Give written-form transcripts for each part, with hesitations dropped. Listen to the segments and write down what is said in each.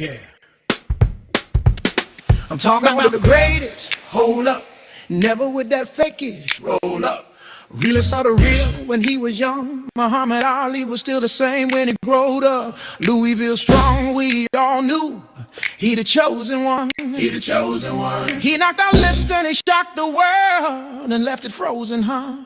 Yeah. I'm talking about the greatest. Hold up. Never with that fakish. Roll up. Really saw the real when he was young. Muhammad Ali was still the same when he growed up. Louisville strong, we all knew. He the chosen one. He the chosen one. He knocked out Lister and he shocked the world and left it frozen, huh?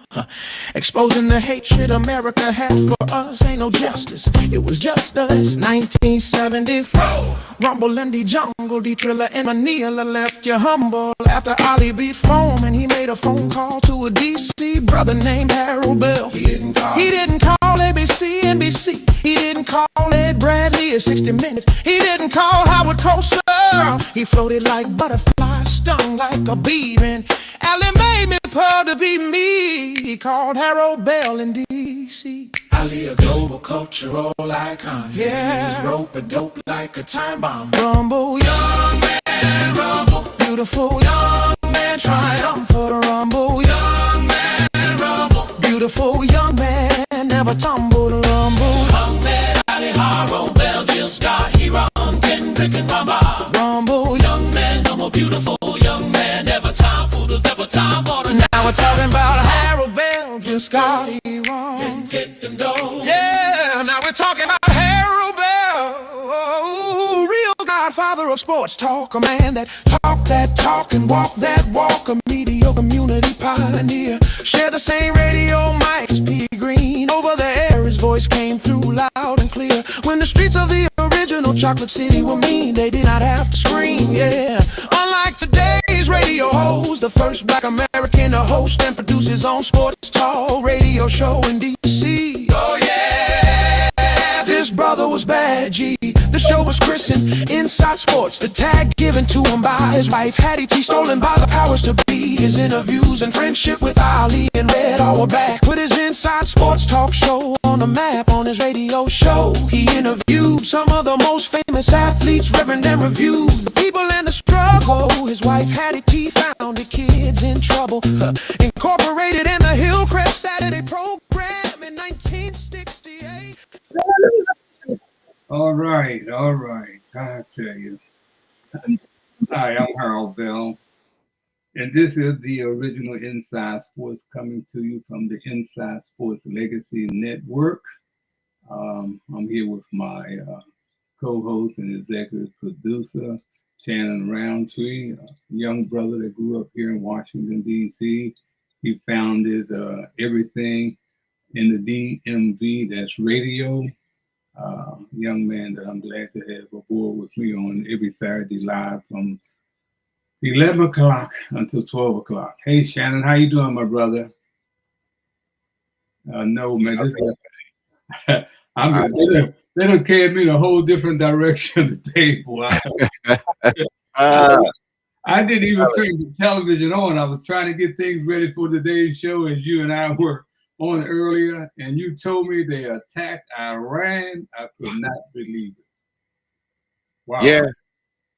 Exposing the hatred America had for us. Ain't no justice. It was just us. 1974. Rumble in the jungle, the Triller and Manila left you humble. After Ali beat Foreman, he made a phone call to a DC brother named Harold Bell. He didn't call ABC, NBC. He didn't call Ed Bradley at 60 Minutes. He didn't call Howard Cosell. He floated like butterfly, stung like a bee. And Ali made me proud to be me. He called Harold Bell in DC. Ali, a global cultural icon. Yeah. He's rope a dope like a time bomb. Rumble, young man, rumble. Beautiful young man, triumph for the rumble. Young man, rumble. Beautiful young man, never tumble the rumble. Young man, Ali, Harold Bell, Jill Scott, he run, Kendrick and Baba. Rumble, young man, no more beautiful young man, never time for the devil, time for the. Now we're talking about Harold Bell, Jill Scott, he run. Get them dough. Yeah, now we're talking about Harold Bell, real godfather of sports talk, a man that talk and walk that walk, a media community pioneer. Share the same radio mic as P. Green. Over the air, his voice came through loud and clear. When the streets of the original Chocolate City were mean, they did not have to scream, yeah. Unlike today's radio host, the first black American to host and produce his own sports talk radio show in D.C. Oh yeah, this brother was bad, G. The show was christened Inside Sports, the tag given to him by his wife Hattie T, stolen by the powers to be. His interviews and friendship with Ali and Red all were back. Put his Inside Sports talk show on the map on his radio show. He interviewed some of the most famous athletes, reverend and reviewed the people and the struggle. His wife Hattie T founded Kids in Trouble, incorporated in the Hillcrest Saturday program in 1968. All right. I tell you. Hi, I'm Harold Bell, and this is the original Inside Sports coming to you from the Inside Sports Legacy Network. I'm here with my co-host and executive producer, Shannon Roundtree, a young brother that grew up here in Washington, D.C. He founded everything in the DMV, that's radio. Young man that I'm glad to have aboard with me on every Saturday live from 11 o'clock until 12 o'clock. Hey, Shannon, how you doing, my brother? No, man, this is, they don't carry me in a whole different direction today, boy. I didn't even turn the television on. I was trying to get things ready for today's show as you and I were on earlier, and you told me they attacked Iran. I could not believe it. Wow. Yeah,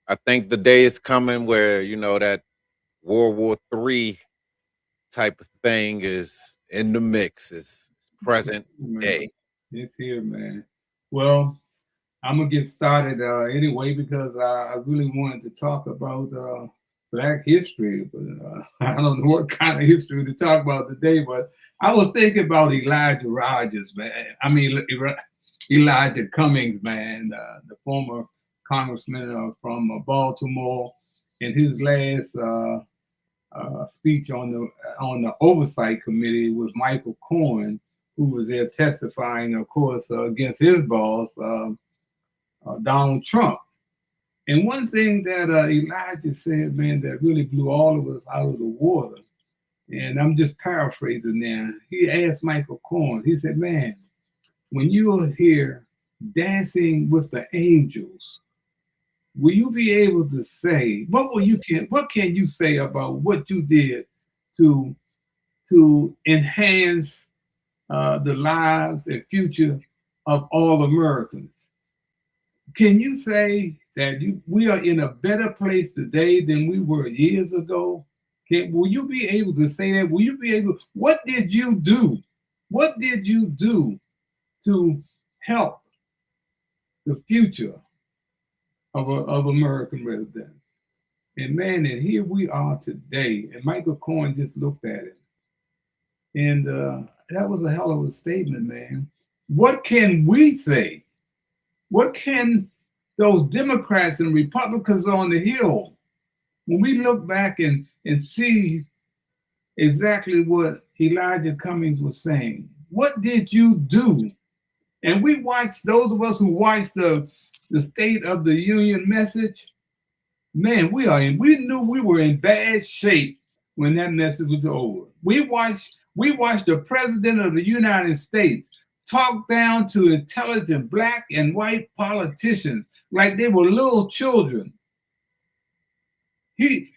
I think the day is coming where, you know, that World War III type of thing is in the mix. It's present day. It's here, man. Well, I'm going to get started anyway because I really wanted to talk about Black history, but I don't know what kind of history to talk about today, but I was thinking about Elijah Rogers, man. I mean, Elijah Cummings, man, the former congressman from Baltimore, in his last speech on the oversight committee with Michael Cohen, who was there testifying, of course, against his boss, Donald Trump. And one thing that Elijah said, man, that really blew all of us out of the water, and I'm just paraphrasing now. He asked Michael Cohen, he said, man, when you are here dancing with the angels, will you be able to say, what can you say about what you did to enhance the lives and future of all Americans? Can you say that we are in a better place today than we were years ago? Will you be able to say that? Will you be able? What did you do? What did you do to help the future of American residents. And man, and here we are today. And Michael Cohen just looked at it. And that was a hell of a statement, man. What can we say? What can those Democrats and Republicans on the Hill, when we look back and see exactly what Elijah Cummings was saying, what did you do? And we watched, those of us who watched the State of the Union message, man, we knew we were in bad shape when that message was over. We watched the President of the United States talk down to intelligent Black and white politicians like they were little children. He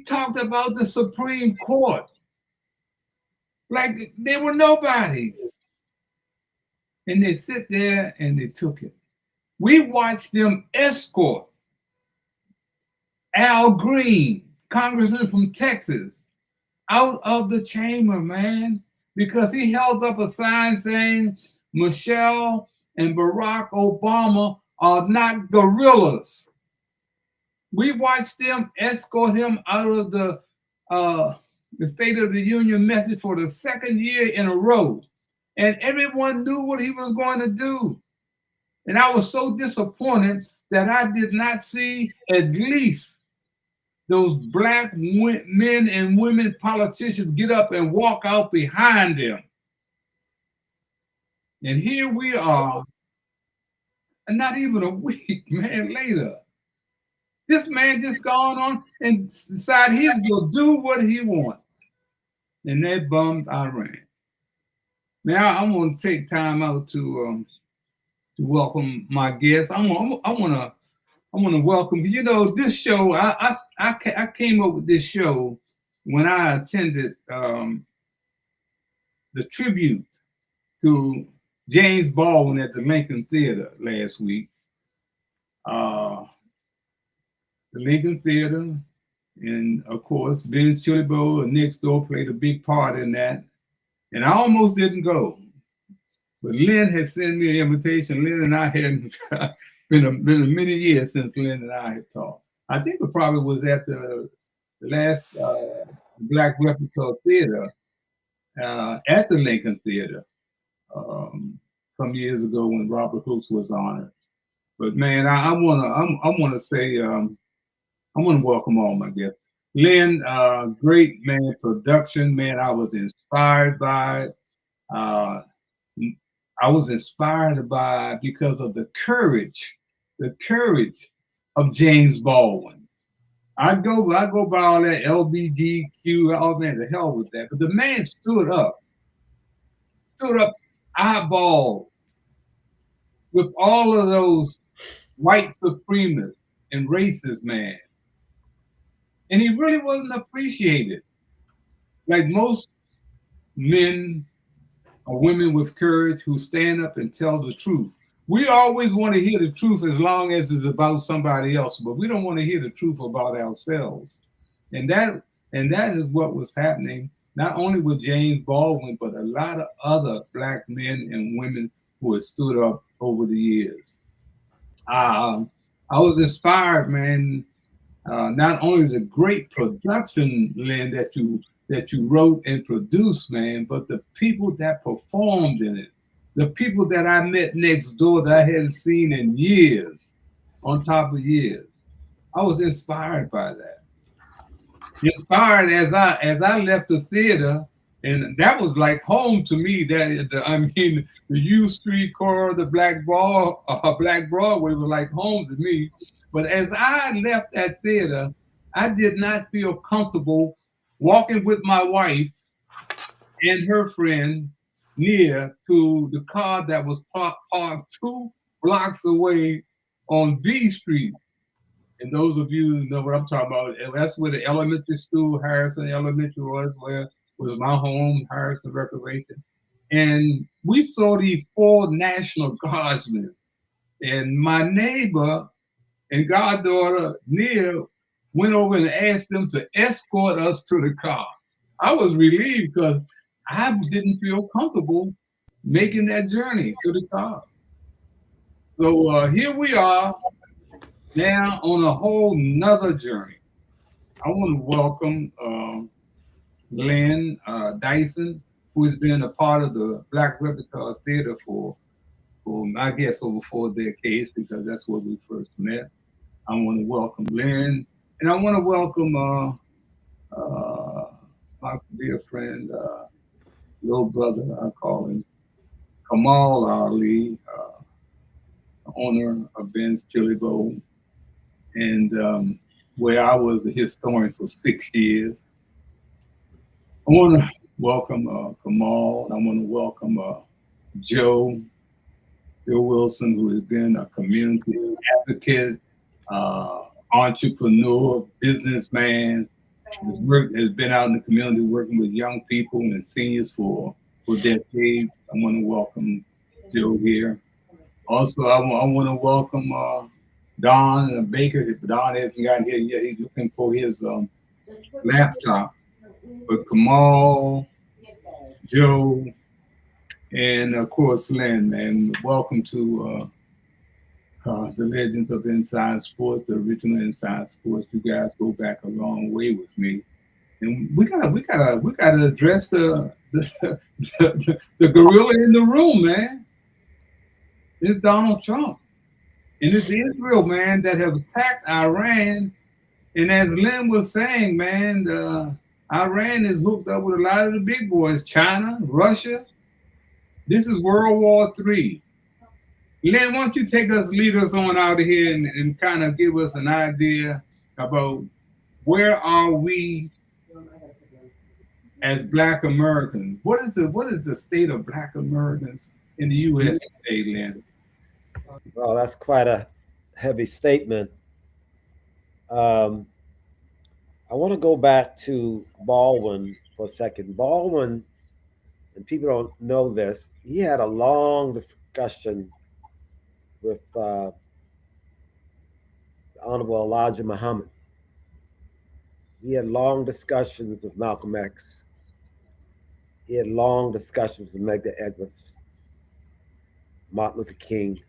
talked about the Supreme Court like they were nobody. And they sit there and they took it. We watched them escort Al Green, congressman from Texas, out of the chamber, man, because he held up a sign saying Michelle and Barack Obama are not gorillas. We watched them escort him out of the State of the Union message for the second year in a row. And everyone knew what he was going to do. And I was so disappointed that I did not see at least those Black men and women politicians get up and walk out behind them. And here we are, and not even a week, man, later. This man just gone on and decided he's going to do what he wants. And that bummed Iran. Now, I want to take time out to welcome my guests. I want to welcome. You know, this show. I came up with this show when I attended the tribute to James Baldwin at the Lincoln Theater last week. The Lincoln Theater, and of course, Vince Chillibo next door played a big part in that. And I almost didn't go, but Lynn had sent me an invitation. Lynn and I hadn't been many years since Lynn and I had talked. I think it probably was at the last Black Repertoire Theater at the Lincoln Theater some years ago when Robert Hooks was on it. But man, I wanna say I want to welcome all my guests. Lynn, great man, production, man. I was inspired by it. I was inspired by because of the courage of James Baldwin. I go by all that LBGQ, oh man, the hell with that. But the man stood up eyeball with all of those white supremacists and racist, man. And he really wasn't appreciated. Like most men or women with courage who stand up and tell the truth. We always want to hear the truth as long as it's about somebody else, but we don't want to hear the truth about ourselves. And that is what was happening, not only with James Baldwin, but a lot of other Black men and women who have stood up over the years. I was inspired, man. Not only the great production, Lynn, that you wrote and produced, man, but the people that performed in it, the people that I met next door that I hadn't seen in years, on top of years. I was inspired by that. Inspired as I left the theater, and that was like home to me. The U Street corridor, the Black Broadway was like home to me. But as I left that theater, I did not feel comfortable walking with my wife and her friend near to the car that was parked 2 blocks away on B Street. And those of you who know what I'm talking about, that's where the elementary school, Harrison Elementary was, where was my home, Harrison Recreation. And we saw these 4 National Guardsmen. And my neighbor and goddaughter, Nia, went over and asked them to escort us to the car. I was relieved because I didn't feel comfortable making that journey to the car. So here we are, Now on a whole nother journey, I want to welcome Lynn Dyson, who has been a part of the Black Repertoire Theater for I guess over 4 decades, because that's where we first met. I want to welcome Lynn, and I want to welcome my dear friend, little brother, I call him Kamal Ali, owner of Ben's Chili Bowl, and where I was the historian for 6 years. I want to welcome Kamal. I want to welcome Joe Wilson, who has been a community advocate, entrepreneur, businessman. Has been out in the community working with young people and seniors for decades. I want to welcome Joe here. Also, I want to welcome Don Baker. Don hasn't gotten here yet. He's looking for his laptop. But Kamal, Joe, and of course Lynn, and welcome to the legends of Inside Sports, the original Inside Sports. You guys go back a long way with me, and we gotta address the gorilla in the room, man. It's Donald Trump, and it's Israel, man, that have attacked Iran. And as Lynn was saying, man, Iran is hooked up with a lot of the big boys, China, Russia. This is World War III. Lynn, why don't you lead us on out of here and kind of give us an idea about where are we as Black Americans? What is the state of Black Americans in the U.S. today, Lynn? Well, that's quite a heavy statement. I want to go back to Baldwin for a second. Baldwin, and people don't know this, he had a long discussion with the Honorable Elijah Muhammad. He had long discussions with Malcolm X. He had long discussions with Medgar Evers, Martin Luther King,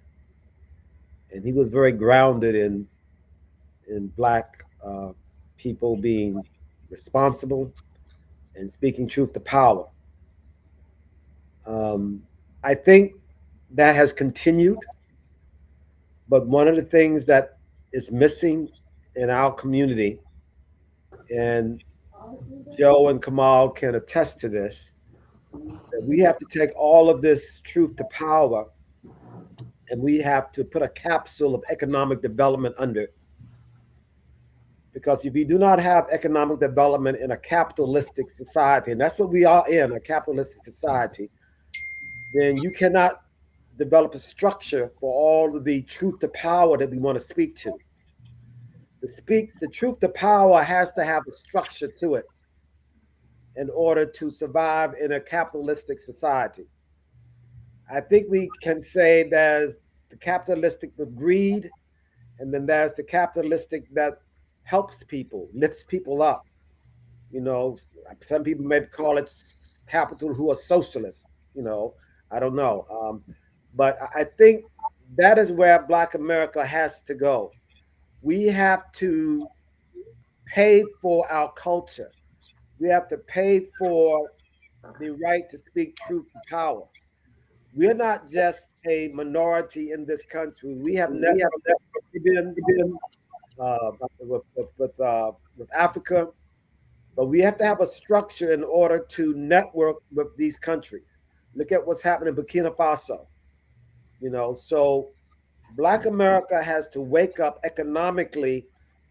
and he was very grounded in Black people being responsible and speaking truth to power. I think that has continued, but one of the things that is missing in our community, and Joe and Kamal can attest to this, that we have to take all of this truth to power and we have to put a capsule of economic development under it. Because if you do not have economic development in a capitalistic society, and that's what we are in, a capitalistic society, then you cannot develop a structure for all of the truth to power that we want to speak to. The truth to power has to have a structure to it in order to survive in a capitalistic society. I think we can say there's the capitalistic with greed, and then there's the capitalistic that helps people, lifts people up. You know, some people may call it capital who are socialists, you know, I don't know. But I think that is where Black America has to go. We have to pay for our culture. We have to pay for the right to speak truth to power. We're not just a minority in this country. We have never been with Africa, but we have to have a structure in order to network with these countries. Look at what's happening in Burkina Faso. You know, so Black America has to wake up economically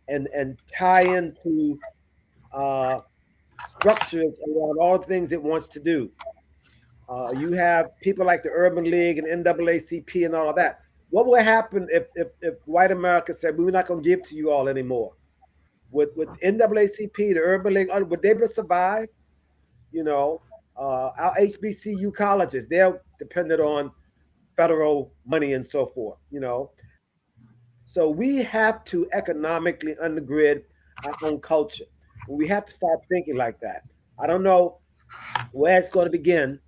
and tie into structures around all the things it wants to do. You have people like the Urban League and NAACP and all of that. What would happen if white America said, we're not going to give to you all anymore? With NAACP, the Urban League, would they be able to survive? You know, our HBCU colleges, they're dependent on federal money and so forth, you know. So we have to economically undergrid our own culture. We have to start thinking like that. I don't know where it's going to begin,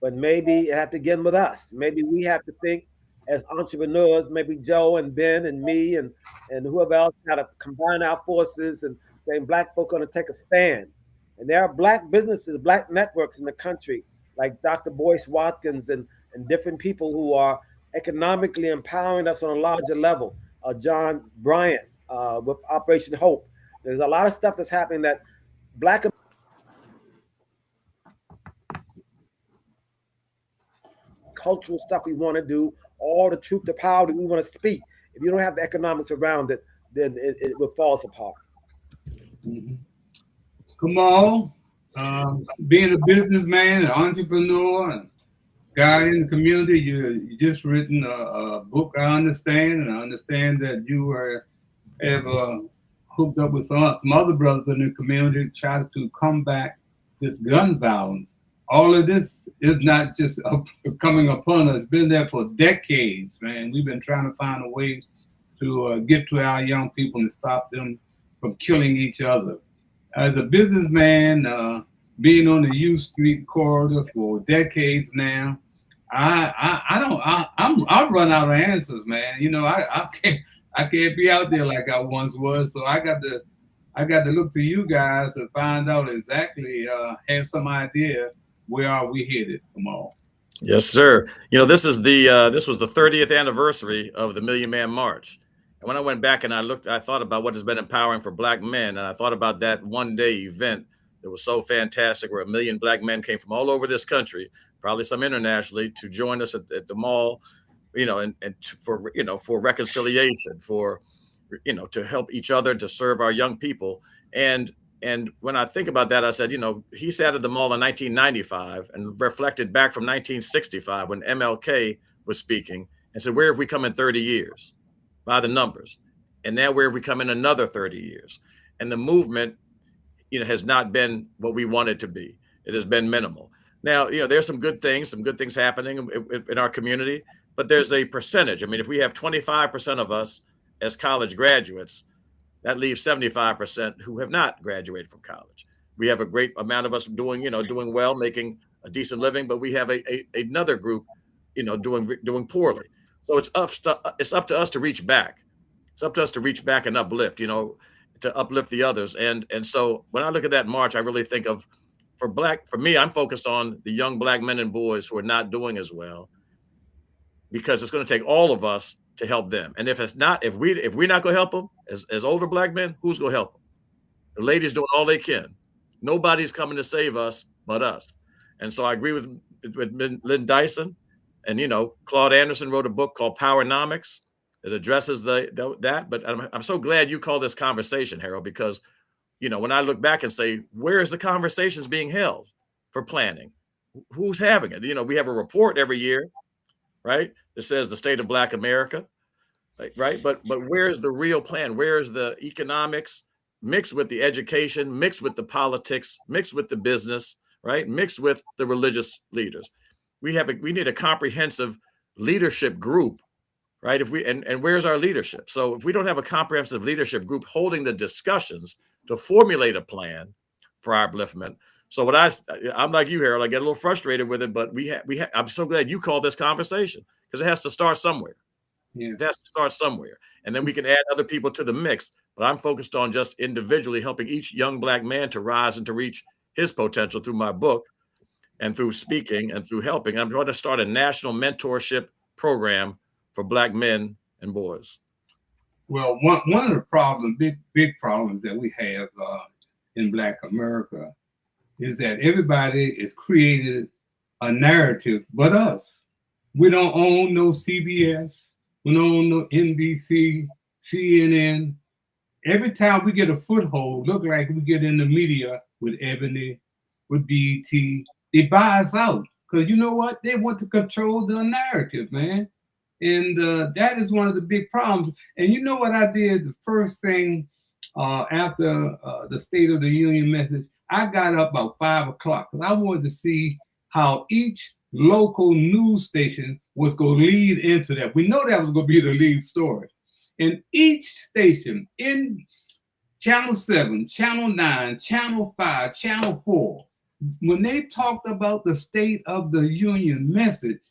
but maybe it has to begin with us. Maybe we have to think as entrepreneurs, maybe Joe and Ben and me and whoever else, got to combine our forces and saying Black folk are going to take a stand. And there are Black businesses, Black networks in the country, like Dr. Boyce Watkins and different people who are economically empowering us on a larger level. John Bryant with Operation Hope. There's a lot of stuff that's happening that Black cultural stuff we want to do, all the truth, the power that we want to speak. If you don't have the economics around it, then it will fall apart. Mm-hmm. Kamal, being a businessman, an entrepreneur, and guy in the community, you just written a book, I understand, and I understand that you have hooked up with some other brothers in the community to try to combat this gun violence. All of this is not just coming upon us. It's been there for decades, man. We've been trying to find a way to get to our young people and stop them from killing each other. As a businessman, being on the U Street corridor for decades now, I run out of answers, man. You know, I can't be out there like I once was. So I got to look to you guys to find out exactly, have some idea where are we headed, Kamal. Yes, sir. You know, this was the 30th anniversary of the Million Man March. And when I went back and I thought about what has been empowering for Black men, and I thought about that one-day event that was so fantastic, where 1 million Black men came from all over this country, probably some internationally, to join us at the mall, you know, and for reconciliation, for, you know, to help each other, to serve our young people. And when I think about that, I said, you know, he sat at the mall in 1995 and reflected back from 1965 when MLK was speaking and said, where have we come in 30 years? By the numbers. And now where have we come in another 30 years? And the movement, you know, has not been what we want it to be. It has been minimal. Now, you know, there's some good things happening in our community, but there's a percentage. I mean, if we have 25% of us as college graduates, that leaves 75% who have not graduated from college. We have a great amount of us doing well, making a decent living, but we have another group, you know, doing poorly. So it's up to us to reach back. It's up to us to reach back and uplift, you know, to uplift the others. And so when I look at that march, I really think of, for me, I'm focused on the young Black men and boys who are not doing as well, because it's going to take all of us to help them. And if we're not going to help them as older Black men, who's going to help them? The ladies doing all they can. Nobody's coming to save us but us. And so I agree with Lynn Dyson. And, you know, Claude Anderson wrote a book called Powernomics that addresses that. But I'm so glad you called this conversation, Harold, because, you know, when I look back and say, where is the conversations being held for planning? Who's having it? You know, we have a report every year, right, that says the state of Black America, right? But where's the real plan? Where's the economics mixed with the education, mixed with the politics, mixed with the business, right? Mixed with the religious leaders. We need a comprehensive leadership group, right? And where's our leadership? So if we don't have a comprehensive leadership group holding the discussions to formulate a plan for our upliftment. So I'm like you, Harold, I get a little frustrated with it, but I'm so glad you called this conversation, because it has to start somewhere. Yeah. It has to start somewhere. And then we can add other people to the mix. But I'm focused on just individually helping each young Black man to rise and to reach his potential through my book and through speaking and through helping. I'm trying to start a national mentorship program for Black men and boys. Well, one of the big problems that we have in Black America is that everybody is created a narrative but us. We don't own no CBS. We don't own no NBC, CNN. Every time we get a foothold, look like we get in the media with Ebony, with BET, they buy us out. Because you know what? They want to control the narrative, man. And that is one of the big problems. And you know what I did? The first thing after the State of the Union message, I got up about 5 o'clock because I wanted to see how each local news station was going to lead into that. We know that was going to be the lead story. And each station in Channel 7, Channel 9, Channel 5, Channel 4, when they talked about the State of the Union message,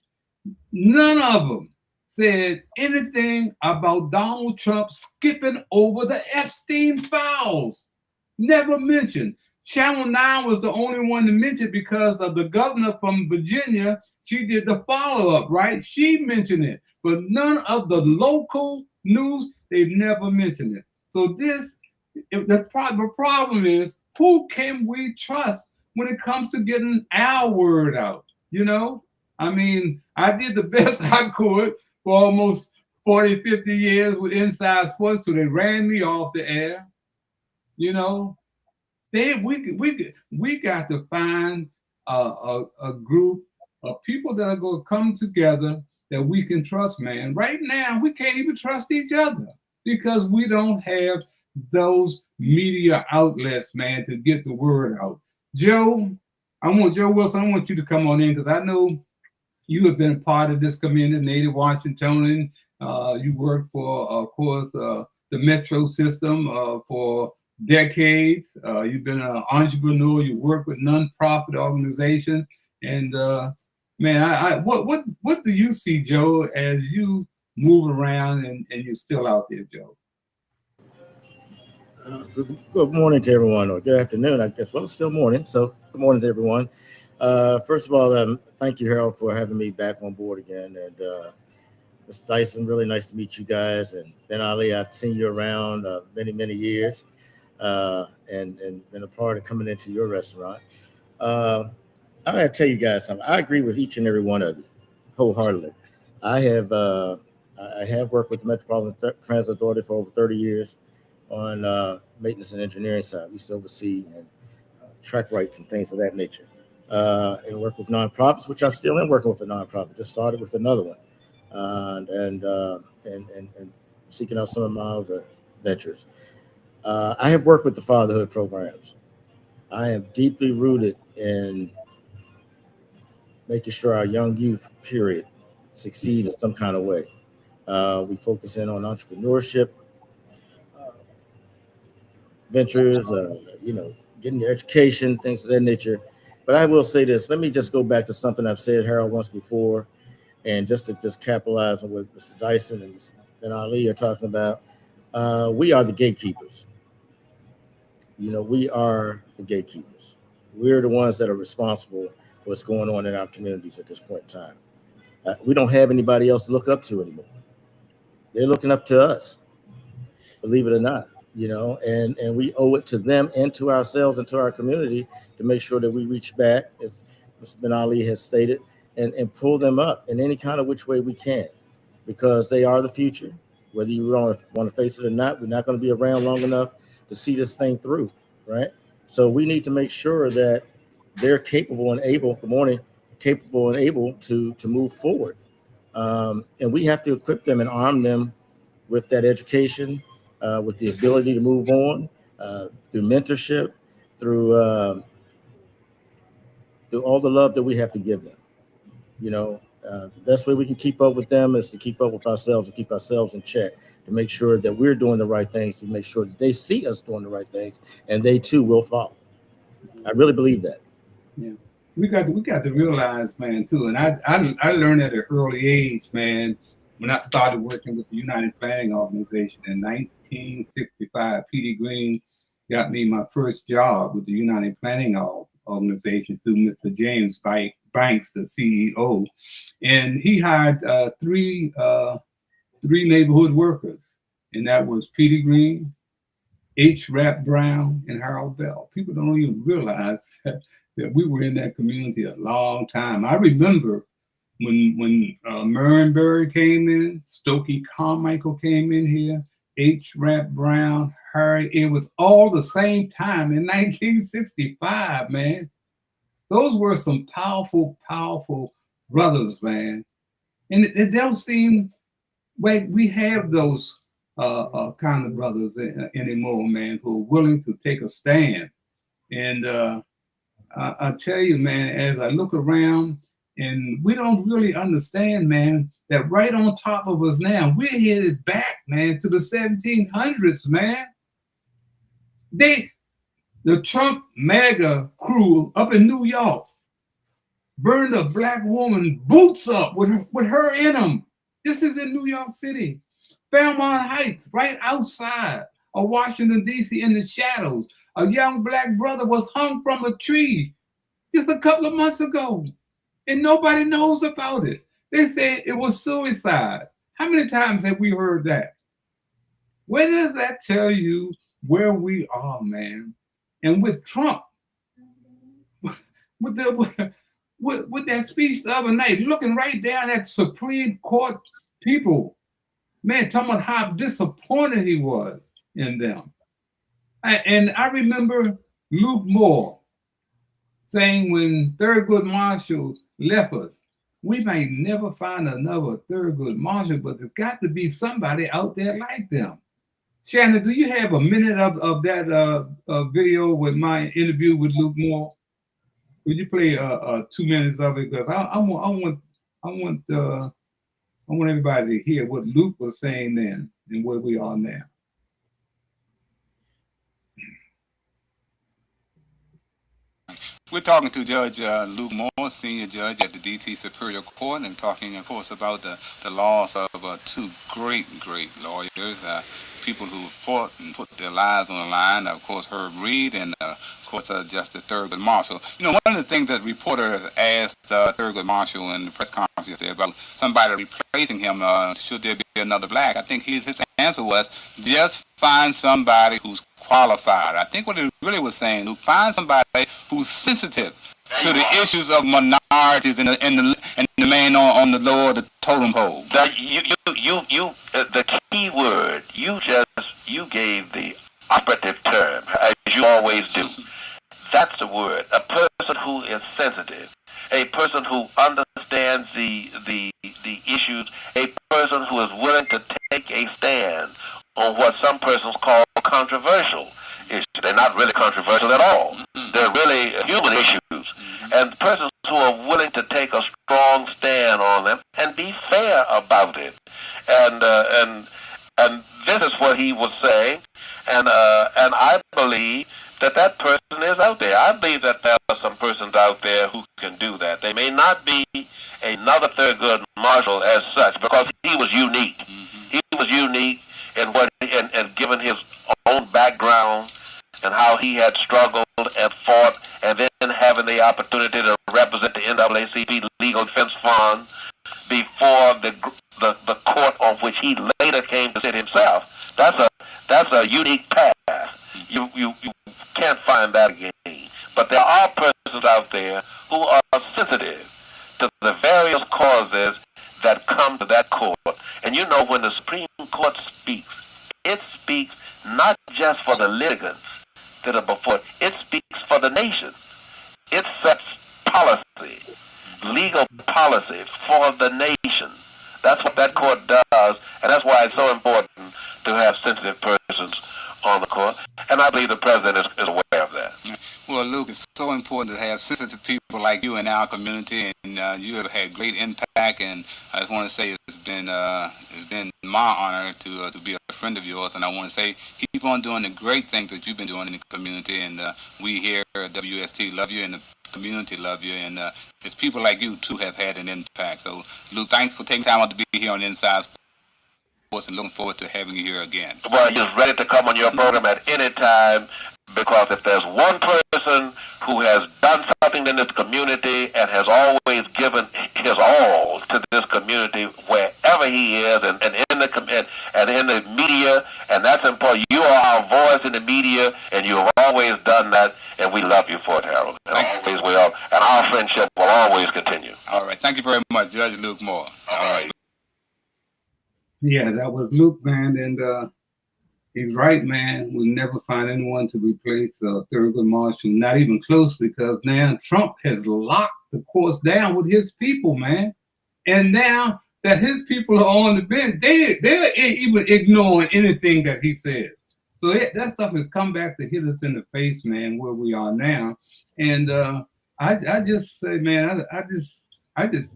none of them said anything about Donald Trump skipping over the Epstein files. Never mentioned. Channel 9 was the only one to mention because of the governor from Virginia. She did the follow-up, right? She mentioned it, but none of the local news, they've never mentioned it. So the problem is, who can we trust when it comes to getting our word out? You know, I mean, I did the best I could for almost 40, 50 years with Inside Sports till they ran me off the air. You know, we got to find a group of people that are going to come together that we can trust, man. Right now, we can't even trust each other because we don't have those media outlets, man, to get the word out. Joe Wilson, I want you to come on in because I know you have been a part of this community, Native Washingtonian. You worked for, of course, the Metro system for decades. You've been an entrepreneur. You work with nonprofit organizations, and man, what do you see, Joe, as you move around and you're still out there, Joe? Good morning to everyone, or good afternoon, I guess. Well, it's still morning, so good morning to everyone. First of all, thank you, Harold, for having me back on board again. And Mr. Dyson, really nice to meet you guys. And Ben Ali, I've seen you around many, many years and been a part of coming into your restaurant. I got to tell you guys something. I agree with each and every one of you wholeheartedly. I have worked with the Metropolitan Transit Authority for over 30 years on maintenance and engineering side. We used to oversee track rights and things of that nature. And work with nonprofits, which I still am working with a nonprofit. Just started with another one, and seeking out some of my other ventures. I have worked with the fatherhood programs. I am deeply rooted in making sure our young youth, period, succeed in some kind of way. We focus in on entrepreneurship, ventures, getting your education, things of that nature. But I will say this. Let me just go back to something I've said, Harold, once before, and just to capitalize on what Mr. Dyson and Ali are talking about. We are the gatekeepers. We are the gatekeepers. We're the ones that are responsible for what's going on in our communities at this point in time. We don't have anybody else to look up to anymore. They're looking up to us, believe it or not. And we owe it to them and to ourselves and to our community to make sure that we reach back, as Mr. Ben Ali has stated, and pull them up in any kind of which way we can, because they are the future. Whether you want to face it or not, we're not going to be around long enough to see this thing through, right? So we need to make sure that they're capable and able to move forward. And we have to equip them and arm them with that education, with the ability to move on, through mentorship, through all the love that we have to give them. The best way we can keep up with them is to keep up with ourselves and keep ourselves in check, to make sure that we're doing the right things, to make sure that they see us doing the right things, and they too will follow. I really believe that. Yeah, we got to realize, man, too, and I learned at an early age, man. When I started working with the United Planning Organization in 1965, P.D. Green got me my first job with the United Planning Organization through Mr. James Banks, the CEO, and he hired three neighborhood workers, and that was P.D. Green, H. Rap Brown, and Harold Bell. People don't even realize that we were in that community a long time. I remember when Murrenberry came in, Stokey Carmichael came in here, H. Rap Brown, Harry. It was all the same time in 1965, man. Those were some powerful, powerful brothers, man. And it don't seem like we have those kind of brothers anymore, man, who are willing to take a stand. And I tell you, man, as I look around, and we don't really understand, man, that right on top of us now, we're headed back, man, to the 1700s, man. The Trump MAGA crew up in New York burned a black woman boots up with her in them. This is in New York City. Fairmont Heights, right outside of Washington, D.C., in the shadows. A young black brother was hung from a tree just a couple of months ago, and nobody knows about it. They said it was suicide. How many times have we heard that? Where does that tell you where we are, man? And with Trump, with that speech the other night, looking right down at Supreme Court people, man, talking about how disappointed he was in them. And I remember Luke Moore saying when Thurgood Marshall left us, we may never find another Thurgood Marshall, but there's got to be somebody out there like them. Shannon, do you have a minute of that video with my interview with Luke Moore? Would you play 2 minutes of it? Because I want everybody to hear what Luke was saying then and where we are now. We're talking to Judge Luke Moore, senior judge at the D.C. Superior Court, and talking, of course, about the loss of two great lawyers, people who fought and put their lives on the line. Of course, Herb Reed and, of course, Justice Thurgood Marshall. You know, one of the things that reporters asked Thurgood Marshall in the press conference yesterday about somebody replacing him, should there be another black, I think his answer was, just find somebody who's qualified. I think what it really was saying, Luke, find somebody who's sensitive to the issues of minorities and the man on the lower the totem pole. The key word, you gave the operative term, as you always do. That's the word. A person who is sensitive, a person who understands the issues, a person who is willing to take a stand on what some persons call controversial issues. They're not really controversial at all. They're really human issues. And persons who are willing to take a strong stand on them and be fair about it. And this is what he was saying. And I believe that person is out there. I believe that there are some persons out there who can do that. They may not be another Thurgood Marshall as such, because he was unique. He was unique in what and given his own background and how he had struggled and fought, and then having the opportunity to represent the NAACP Legal Defense Fund before the court on which he later came to sit himself. That's a unique path. You can't find that again. But there are persons out there who are sensitive to the various causes that come to that court. And you know, when the Supreme Court speaks, it speaks not just for the litigants that are before it, it speaks for the nation. It sets policy, legal policy for the nation. That's what that court does, and that's why it's so important to have sensitive persons on the court, and I believe the president is aware of that. Well, Luke, it's so important to have sensitive people like you in our community, and you have had great impact. And I just want to say it's been my honor to be a friend of yours, and I want to say keep on doing the great things that you've been doing in the community. And we here at WST love you, and the community love you, and it's people like you too have had an impact. So, Luke, thanks for taking time out to be here on Inside Sports, and looking forward to having you here again. Well, you're ready to come on your program at any time, because if there's one person who has done something in this community and has always given his all to this community wherever he is, and in the media, and that's important. You are our voice in the media, and you have always done that, and we love you for it, Harold. And always will, and our friendship will always continue. All right. Thank you very much, Judge Luke Moore. All right. Yeah, that was Luke, man, and he's right, man. We'll never find anyone to replace Thurgood Marshall, not even close, because now Trump has locked the courts down with his people, man. And now that his people are on the bench, they're even ignoring anything that he says. So that stuff has come back to hit us in the face, man, where we are now. And I just say, man,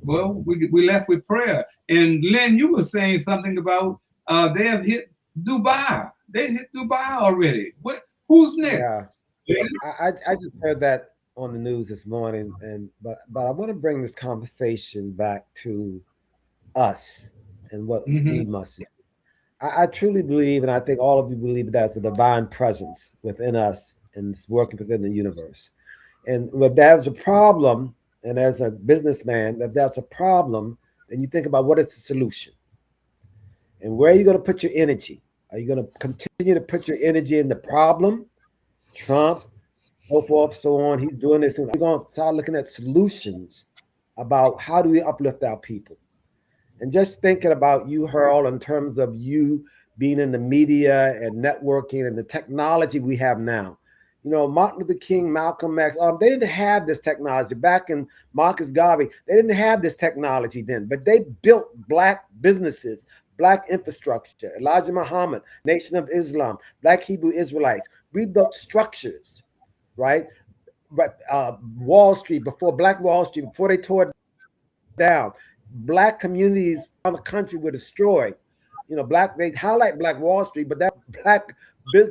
well, we left with prayer. And Lynn, you were saying something about they have hit Dubai. They hit Dubai already. Who's next? Yeah, I just heard that on the news this morning, but I want to bring this conversation back to us and what Mm-hmm. we must do. I truly believe, and I think all of you believe, that there's a divine presence within us and it's working within the universe. And if there's a problem, and as a businessman, if that's a problem, then you think about what is the solution and where are you going to put your energy? Are you going to continue to put your energy in the problem, Trump, so forth, so on? He's doing this. And we're going to start looking at solutions about how do we uplift our people. And just thinking about you, Harold, in terms of you being in the media and networking and the technology we have now. You know, Martin Luther King, Malcolm X, they didn't have this technology. Back in Marcus Garvey, they didn't have this technology then, but they built Black businesses, Black infrastructure. Elijah Muhammad, Nation of Islam, Black Hebrew Israelites. We built structures, right? But Wall Street, Black Wall Street, before they tore it down, Black communities around the country were destroyed. You know, they highlight Black Wall Street, but that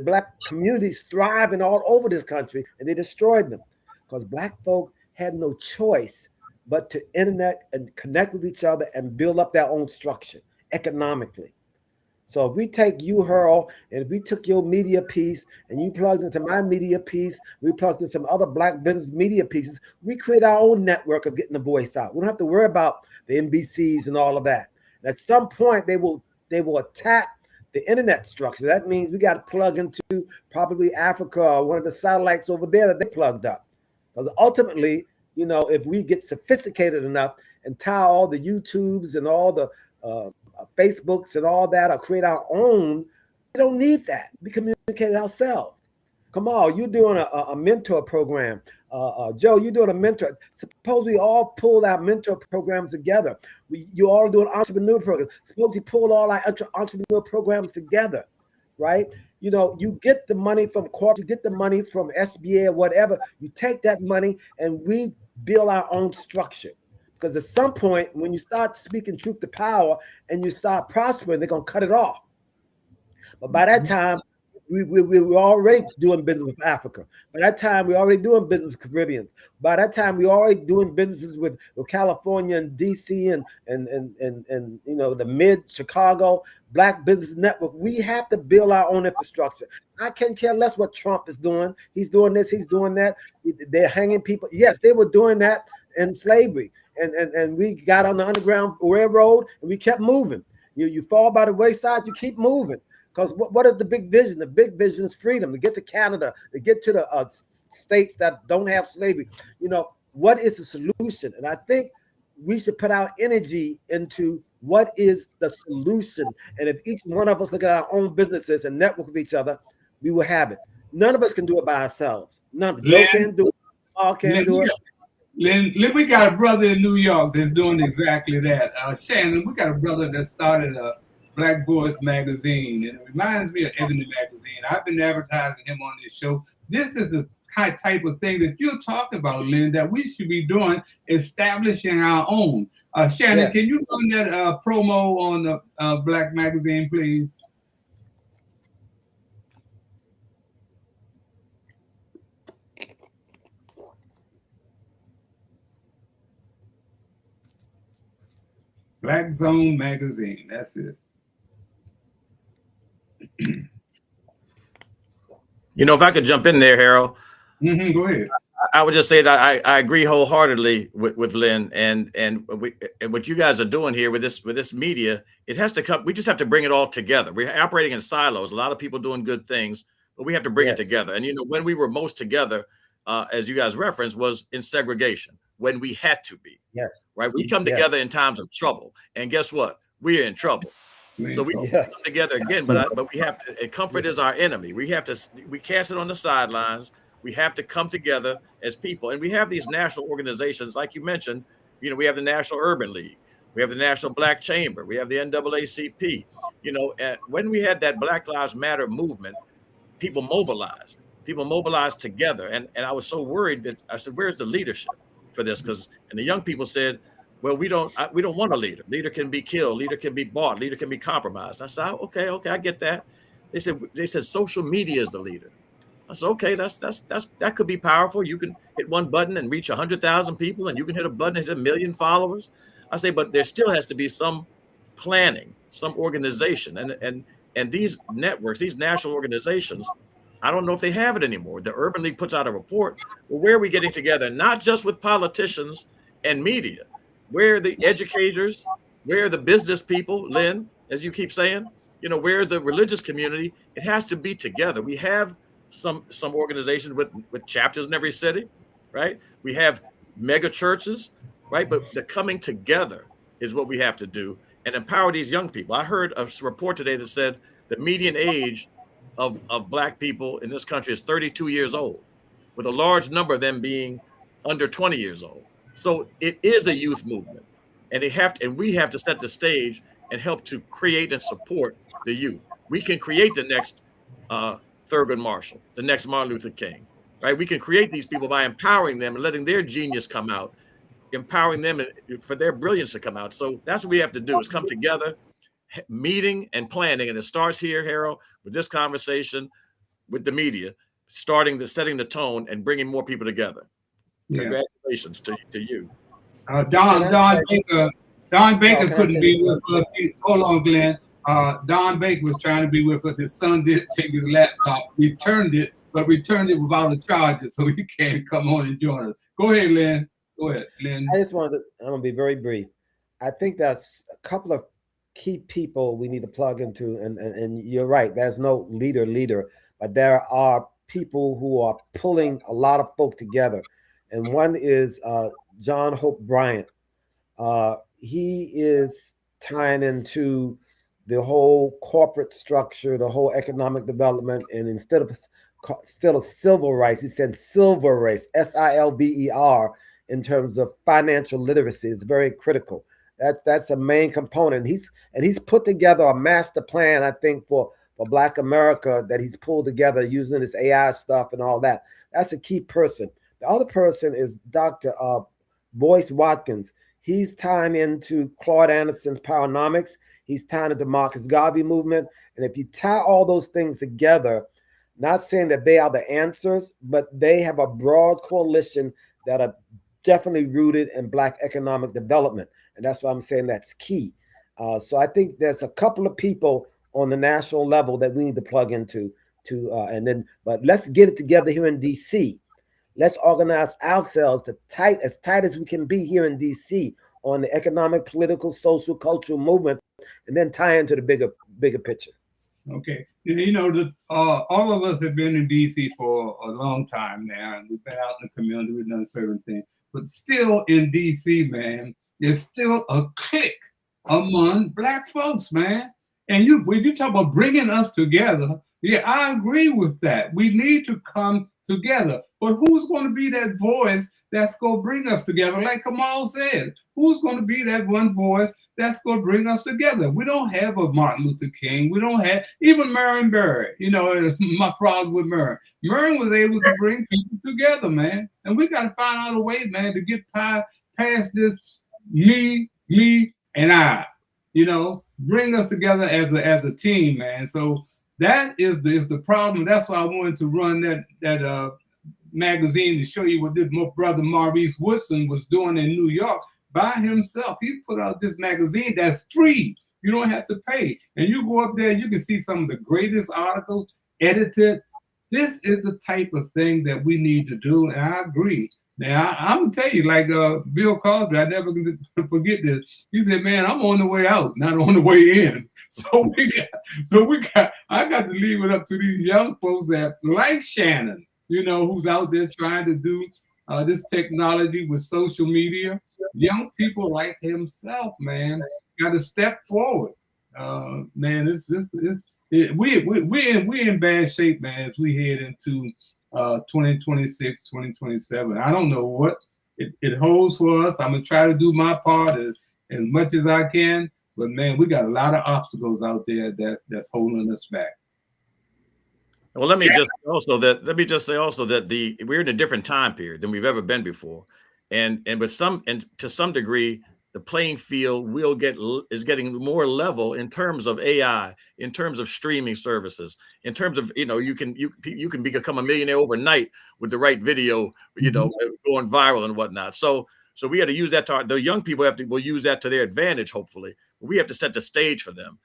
Black communities thriving all over this country, and they destroyed them because Black folk had no choice but to internet and connect with each other and build up their own structure economically. So if we take you, Harold, and if we took your media piece and you plugged into my media piece, we plugged in some other Black business media pieces, we create our own network of getting the voice out. We don't have to worry about the NBCs and all of that. And at some point, they will attack the internet structure. That means we got to plug into probably Africa or one of the satellites over there that they plugged up. Because ultimately, you know, if we get sophisticated enough and tie all the YouTubes and all the Facebooks and all that, or create our own, we don't need that. We communicate ourselves. Come on, you're doing a mentor program. Joe, you're doing a mentor. Suppose we all pull our mentor programs together. You all doing entrepreneur programs. Suppose we pull all our entrepreneur programs together, right? You know, you get the money from corporate, you get the money from SBA or whatever. You take that money and we build our own structure. Because at some point, when you start speaking truth to power and you start prospering, they're going to cut it off. But by that time, we were already doing business with Africa. By that time, we're already doing business with Caribbeans. By that time, we're already doing businesses with California and DC and you know, the mid Chicago Black Business Network. We have to build our own infrastructure. I can't care less what Trump is doing. He's doing this, he's doing that. They're hanging people. Yes, they were doing that in slavery. And we got on the Underground Railroad and we kept moving. You fall by the wayside, you keep moving. Because what is the big vision? The big vision is freedom, to get to Canada, to get to the states that don't have slavery. You know, what is the solution? And I think we should put our energy into what is the solution. And if each one of us look at our own businesses and network with each other, we will have it. None of us can do it by ourselves. None of us. Joe can't do it. Paul can't do it. Lynn, we got a brother in New York that's doing exactly that. Shannon, we got a brother that started a Black Voice magazine, and it reminds me of Ebony magazine. I've been advertising him on this show. This is the type of thing that you're talking about, Lynn, that we should be doing, establishing our own. Shannon, yes. Can you run that promo on the Black magazine, please? Black Zone magazine, that's it. You know, if I could jump in there, Harold. Go ahead. I would just say that I agree wholeheartedly with Lynn and what you guys are doing here with this media. It has to come. We just have to bring it all together. We're operating in silos. A lot of people doing good things, but we have to bring it together. And you know, when we were most together, as you guys referenced, was in segregation, when we had to be. Yes. Right. We come together in times of trouble, and guess what? We're in trouble. So we come together again, but we have to. And comfort is our enemy. We cast it on the sidelines. We have to come together as people, and we have these national organizations, like you mentioned. You know, we have the National Urban League, we have the National Black Chamber, we have the NAACP. You know, when we had that Black Lives Matter movement, people mobilized together, and I was so worried that I said, "Where's the leadership for this?" And the young people said, "Well, we don't want a leader. Leader can be killed. Leader can be bought. Leader can be compromised." I said, "Okay, I get that." They said social media is the leader. I said, "Okay, that could be powerful. You can hit one button and reach 100,000 people, and you can hit a button and hit 1 million followers." I say, "But there still has to be some planning, some organization, and these networks, these national organizations, I don't know if they have it anymore. The Urban League puts out a report. Well, where are we getting together? Not just with politicians and media. Where are the educators? Where are the business people, Lynn, as you keep saying? Where are the religious community? It has to be together. We have some organizations with chapters in every city, right? We have mega churches, right? But the coming together is what we have to do and empower these young people. I heard a report today that said the median age of Black people in this country is 32 years old, with a large number of them being under 20 years old. So it is a youth movement, and we have to set the stage and help to create and support the youth. We can create the next Thurgood Marshall, the next Martin Luther King, right? We can create these people by empowering them and letting their genius come out, empowering them for their brilliance to come out. So that's what we have to do, is come together, meeting and planning. And it starts here, Harold, with this conversation with the media, setting the tone and bringing more people together. Yeah. Congratulations to you. Don Baker couldn't be with us. Hold on, Glenn. Don Baker was trying to be with us. His son did take his laptop, returned it without a charger, so he can't come on and join us. Go ahead, Lynn. Go ahead, Lynn. I'm going to be very brief. I think that's a couple of key people we need to plug into, and you're right, there's no leader, but there are people who are pulling a lot of folk together. And one is John Hope Bryant. He is tying into the whole corporate structure, the whole economic development, and instead of civil rights, he said silver race, SILVER, in terms of financial literacy is very critical. That's a main component. He's put together a master plan, I think, for Black America that he's pulled together using this AI stuff and all that. That's a key person. The other person is Dr. Boyce Watkins. He's tying into Claude Anderson's Powernomics. He's tying into the Marcus Garvey movement. And if you tie all those things together, not saying that they are the answers, but they have a broad coalition that are definitely rooted in Black economic development. And that's why I'm saying that's key. So I think there's a couple of people on the national level that we need to plug into but let's get it together here in DC. Let's organize ourselves as tight as we can be here in DC on the economic, political, social, cultural movement, and then tie into the bigger picture. Okay. All of us have been in DC for a long time now, and we've been out in the community, we've done certain things. But still in DC, man, there's still a clique among Black folks, man. And when you talk about bringing us together, yeah, I agree with that. We need to come together. But who's going to be that voice that's going to bring us together? Like Kamal said, who's going to be that one voice that's going to bring us together? We don't have a Martin Luther King. We don't have even Marion Barry. My problem with Marion. Marion was able to bring people together, man. And we got to find out a way, man, to get past this me, and I. Bring us together as a team, man. So that is the problem. That's why I wanted to run that magazine to show you what this brother Maurice Woodson was doing in New York by himself. He put out this magazine that's free. You don't have to pay. And you go up there, you can see some of the greatest articles edited. This is the type of thing that we need to do, and I agree. Now, I'm going to tell you, like Bill Cosby, I never can forget this. He said, man, I'm on the way out, not on the way in. I got to leave it up to these young folks that, like Shannon, who's out there trying to do this technology with social media. Young people like himself, man, got to step forward. Man, we're in bad shape, man, as we head into 2026, 2027. I don't know what it holds for us. I'm gonna try to do my part as much as I can, but man, we got a lot of obstacles out there that's holding us back. Well, let me just say also that we're in a different time period than we've ever been before, and to some degree, the playing field is getting more level in terms of AI, in terms of streaming services, in terms of you can become a millionaire overnight with the right video, going viral and whatnot. So So we had to use that the young people will use that to their advantage, hopefully. We have to set the stage for them,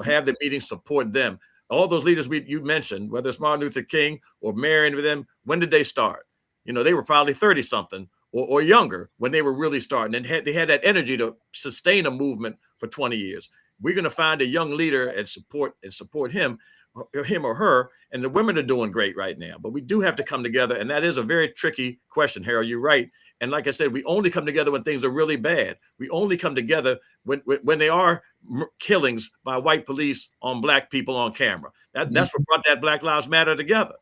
have the meetings support them. All those leaders you mentioned, whether it's Martin Luther King or Marion with them, when did they start? They were probably 30 something or younger when they were really starting, and they had that energy to sustain a movement for 20 years. We're going to find a young leader and support him or her, and the women are doing great right now. But we do have to come together, and that is a very tricky question, Harold. You're right. And like I said, we only come together when things are really bad. We only come together when they are killings by white police on Black people on camera. That's what brought that Black Lives Matter together.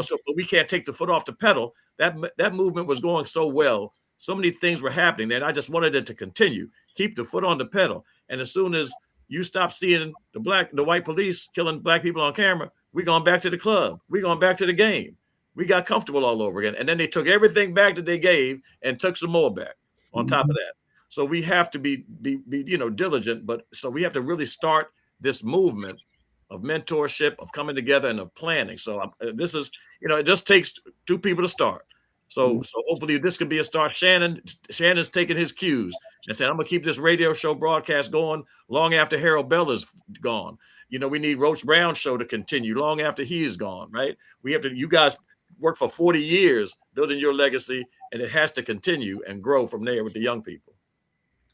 So we can't take the foot off the pedal. That movement was going so well. So many things were happening there, and I just wanted it to continue. Keep the foot on the pedal. And as soon as you stop seeing the white police killing Black people on camera, we're going back to the club. We're going back to the game. We got comfortable all over again. And then they took everything back that they gave and took some more back on top of that. So we have to be diligent, but so we have to really start this movement of mentorship, of coming together, and of planning. So this is, it just takes two people to start. So hopefully this could be a start. Shannon's taking his cues and saying, I'm going to keep this radio show broadcast going long after Harold Bell is gone. We need Roach Brown's show to continue long after he is gone, right? You guys work for 40 years building your legacy, and it has to continue and grow from there with the young people.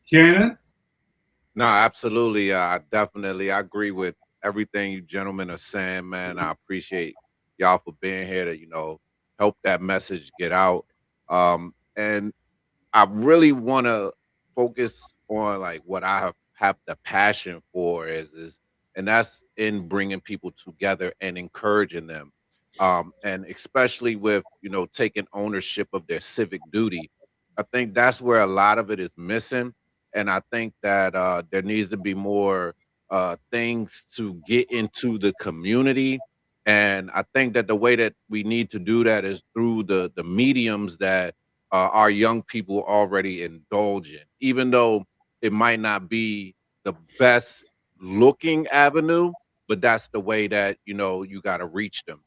Shannon? No, absolutely. I agree with everything you gentlemen are saying, man. I appreciate y'all for being here to, help that message get out. And I really want to focus on like what I have the passion for is, and that's in bringing people together and encouraging them. And especially with, taking ownership of their civic duty. I think that's where a lot of it is missing. And I think that there needs to be more things to get into the community. And I think that the way that we need to do that is through the mediums that our young people already indulge in, even though it might not be the best looking avenue, but that's the way that, you got to reach them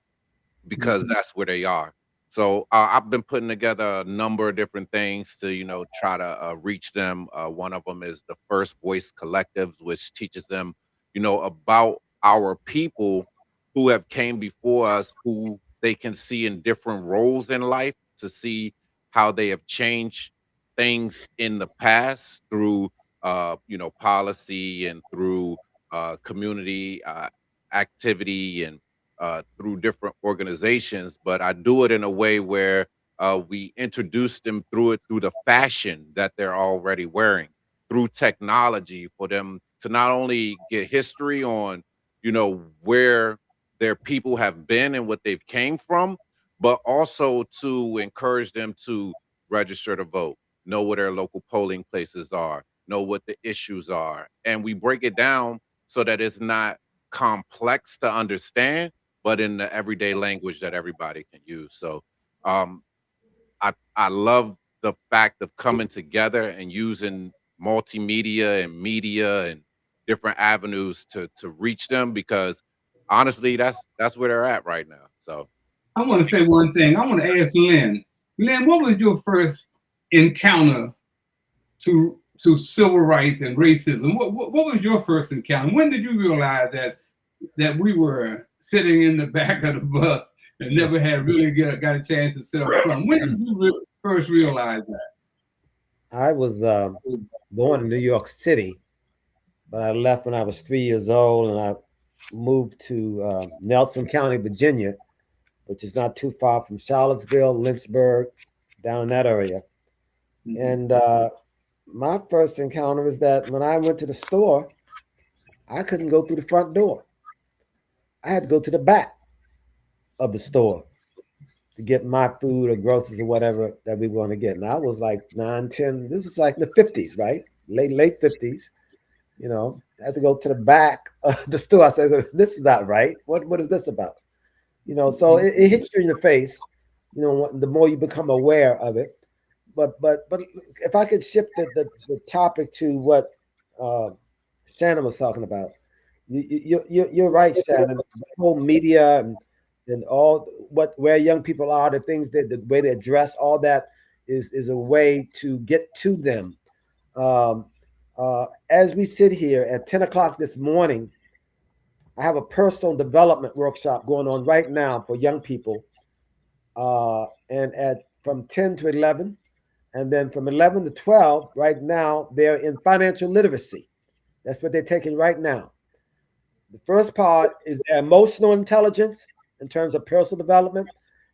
because that's where they are. So I've been putting together a number of different things to, try to reach them. One of them is the First Voice Collectives, which teaches them, about our people who have came before us, who they can see in different roles in life to see how they have changed things in the past through, policy and through community activity and through different organizations. But I do it in a way where we introduce them through the fashion that they're already wearing, through technology for them to not only get history on, where their people have been and what they've came from, but also to encourage them to register to vote, know where their local polling places are, know what the issues are. And we break it down so that it's not complex to understand, but in the everyday language that everybody can use. So I love the fact of coming together and using multimedia and media and different avenues to reach them, because honestly, that's where they're at right now. So I want to say one thing. I want to ask Lynn. Lynn, what was your first encounter to civil rights and racism? What was your first encounter? When did you realize that we were sitting in the back of the bus and never had really got a chance to sit up front? When did you first realize that? I was born in New York City, but I left when I was 3 years old, and I moved to Nelson County, Virginia, which is not too far from Charlottesville, Lynchburg, down in that area. And my first encounter is that when I went to the store, I couldn't go through the front door. I had to go to the back of the store to get my food or groceries or whatever that we want to get. And I was like 9, 10, this was like the 50s, right? Late 50s. I had to go to the back of the store. I said, this is not right. What is this about? So it hits you in the face, the more you become aware of it. But if I could shift the topic to what Shannon was talking about, you're right, Shannon. The whole media and all where young people are, the things the way they dress, all that is a way to get to them. As we sit here at 10 o'clock this morning, I have a personal development workshop going on right now for young people, and at from 10 to 11, and then from 11 to 12, right now, they're in financial literacy. That's what they're taking right now. The first part is their emotional intelligence in terms of personal development.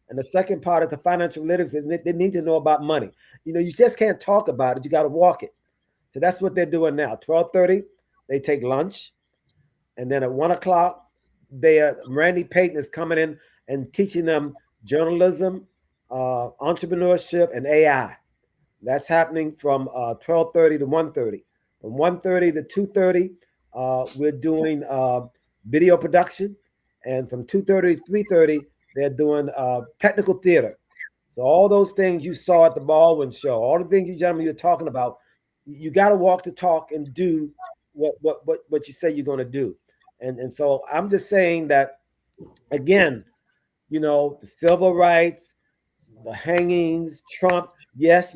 And the second part is the financial literacy. They need to know about money. You just can't talk about it. You got to walk it. So that's what they're doing now. 12:30, they take lunch. And then at 1 o'clock, Randy Payton is coming in and teaching them journalism, entrepreneurship, and AI. That's happening from 12:30 to 1:30. From 1:30 to 2:30, we're doing video production. And from 2:30 to 3:30, they're doing technical theater. So all those things you saw at the Baldwin show, all the things you gentlemen you're talking about, you got to walk the talk and do what you say you're going to do. And so I'm just saying that, again, the civil rights, the hangings, Trump, yes.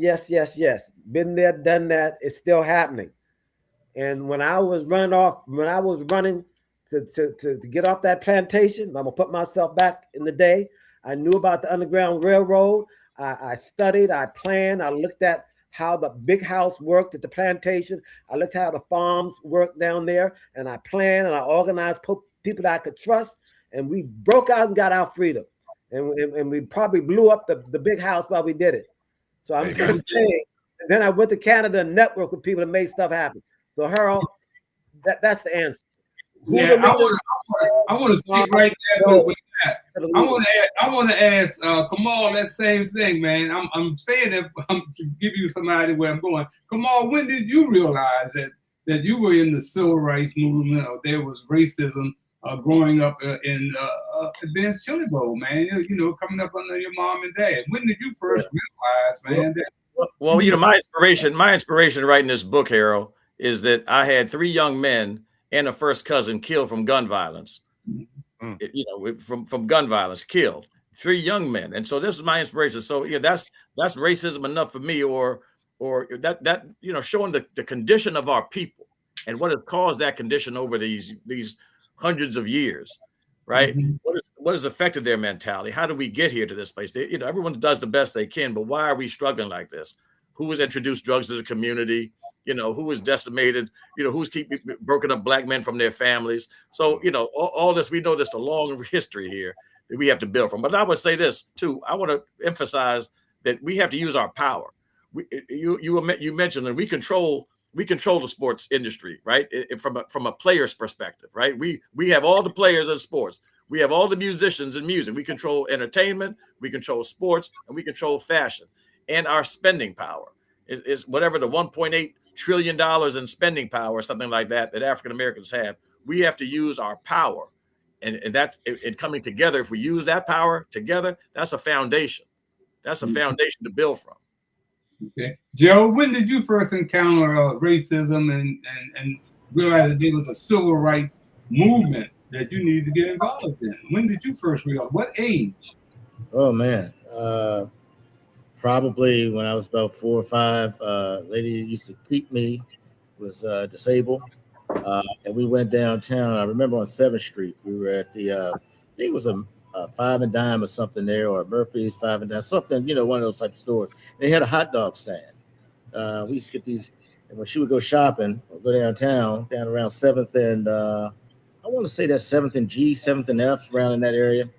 Been there, done that. It's still happening. And when I was running to get off that plantation, I'm gonna put myself back in the day. I knew about the Underground Railroad. I studied, I planned, I looked at how the big house worked at the plantation. I looked how the farms worked down there, and I planned and I organized people that I could trust, and we broke out and got our freedom. And we probably blew up the big house while we did it. So I'm just saying. And then I went to Canada and networked with people that made stuff happen. So Harold, that's the answer. Yeah, I want to speak right there with that. I want to ask Kamal that same thing, man. I'm saying that to give you some idea where I'm going. Kamal, when did you realize that you were in the civil rights movement, or there was racism growing up in Ben's Chili Bowl, man? Coming up under your mom and dad. When did you first realize, man? Well, my inspiration writing this book, Harold, is that I had 3 young men and a first cousin killed from gun violence. From gun violence, killed 3 young men, and so this is my inspiration. So that's racism enough for me, or that showing the condition of our people and what has caused that condition over these hundreds of years, right? Mm-hmm. What has affected their mentality? How do we get here to this place? Everyone does the best they can, but why are we struggling like this? Who has introduced drugs to the community? Who was decimated, who's keeping broken up black men from their families. So, all this, we know there's a long history here that we have to build from. But I would say this too. I want to emphasize that we have to use our power. You mentioned that we control the sports industry, right? From a player's perspective, right? We have all the players in sports. We have all the musicians in music. We control entertainment, we control sports, and we control fashion. And our spending power is whatever the $1.8 trillion in spending power or something like that African Americans have. We have to use our power, and that's in coming together. If we use that power together, that's a foundation. That's a foundation to build from. Okay, Joe, when did you first encounter racism and realize that there was a civil rights movement that you needed to get involved in? When did you first realize? What age? Oh man. Probably when I was about 4 or 5, lady used to keep me, was disabled, and we went downtown. I remember on 7th Street, we were at the, I think it was a 5 and Dime or something there, or Murphy's 5 and Dime, something, one of those type of stores. They had a hot dog stand. We used to get these, and when she would go shopping or go downtown, down around 7th and, I want to say that's 7th and G, 7th and F, around in that area.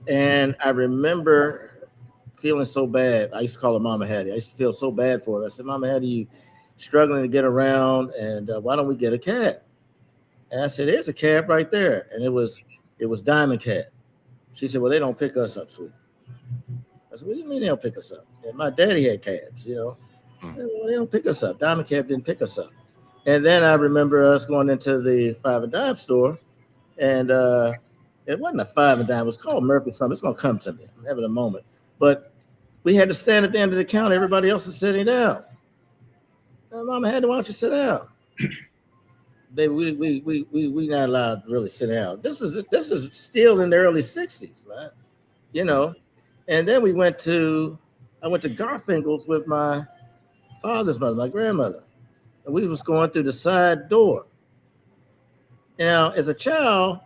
And I remember feeling so bad. I used to call her Mama Hattie. I used to feel so bad for her. I said, Mama Hattie, you struggling to get around, and why don't we get a cab? And I said, there's a cab right there. And it was Diamond Cab. She said, well, they don't pick us up, sweet. I said, what do you mean they don't pick us up? And my daddy had cabs, Well, they don't pick us up. Diamond Cab didn't pick us up. And then I remember us going into the 5 and Dime store, and it wasn't a 5 and Dime. It was called Murphy something. It's going to come to me. I'm having a moment. But we had to stand at the end of the counter. Everybody else is sitting down. And Mama had to, why don't you sit down? Baby, we not allowed to really sit down. This is still in the early 60s, man. And then I went to Garfinkel's with my father's mother, my grandmother, and we was going through the side door. Now, as a child,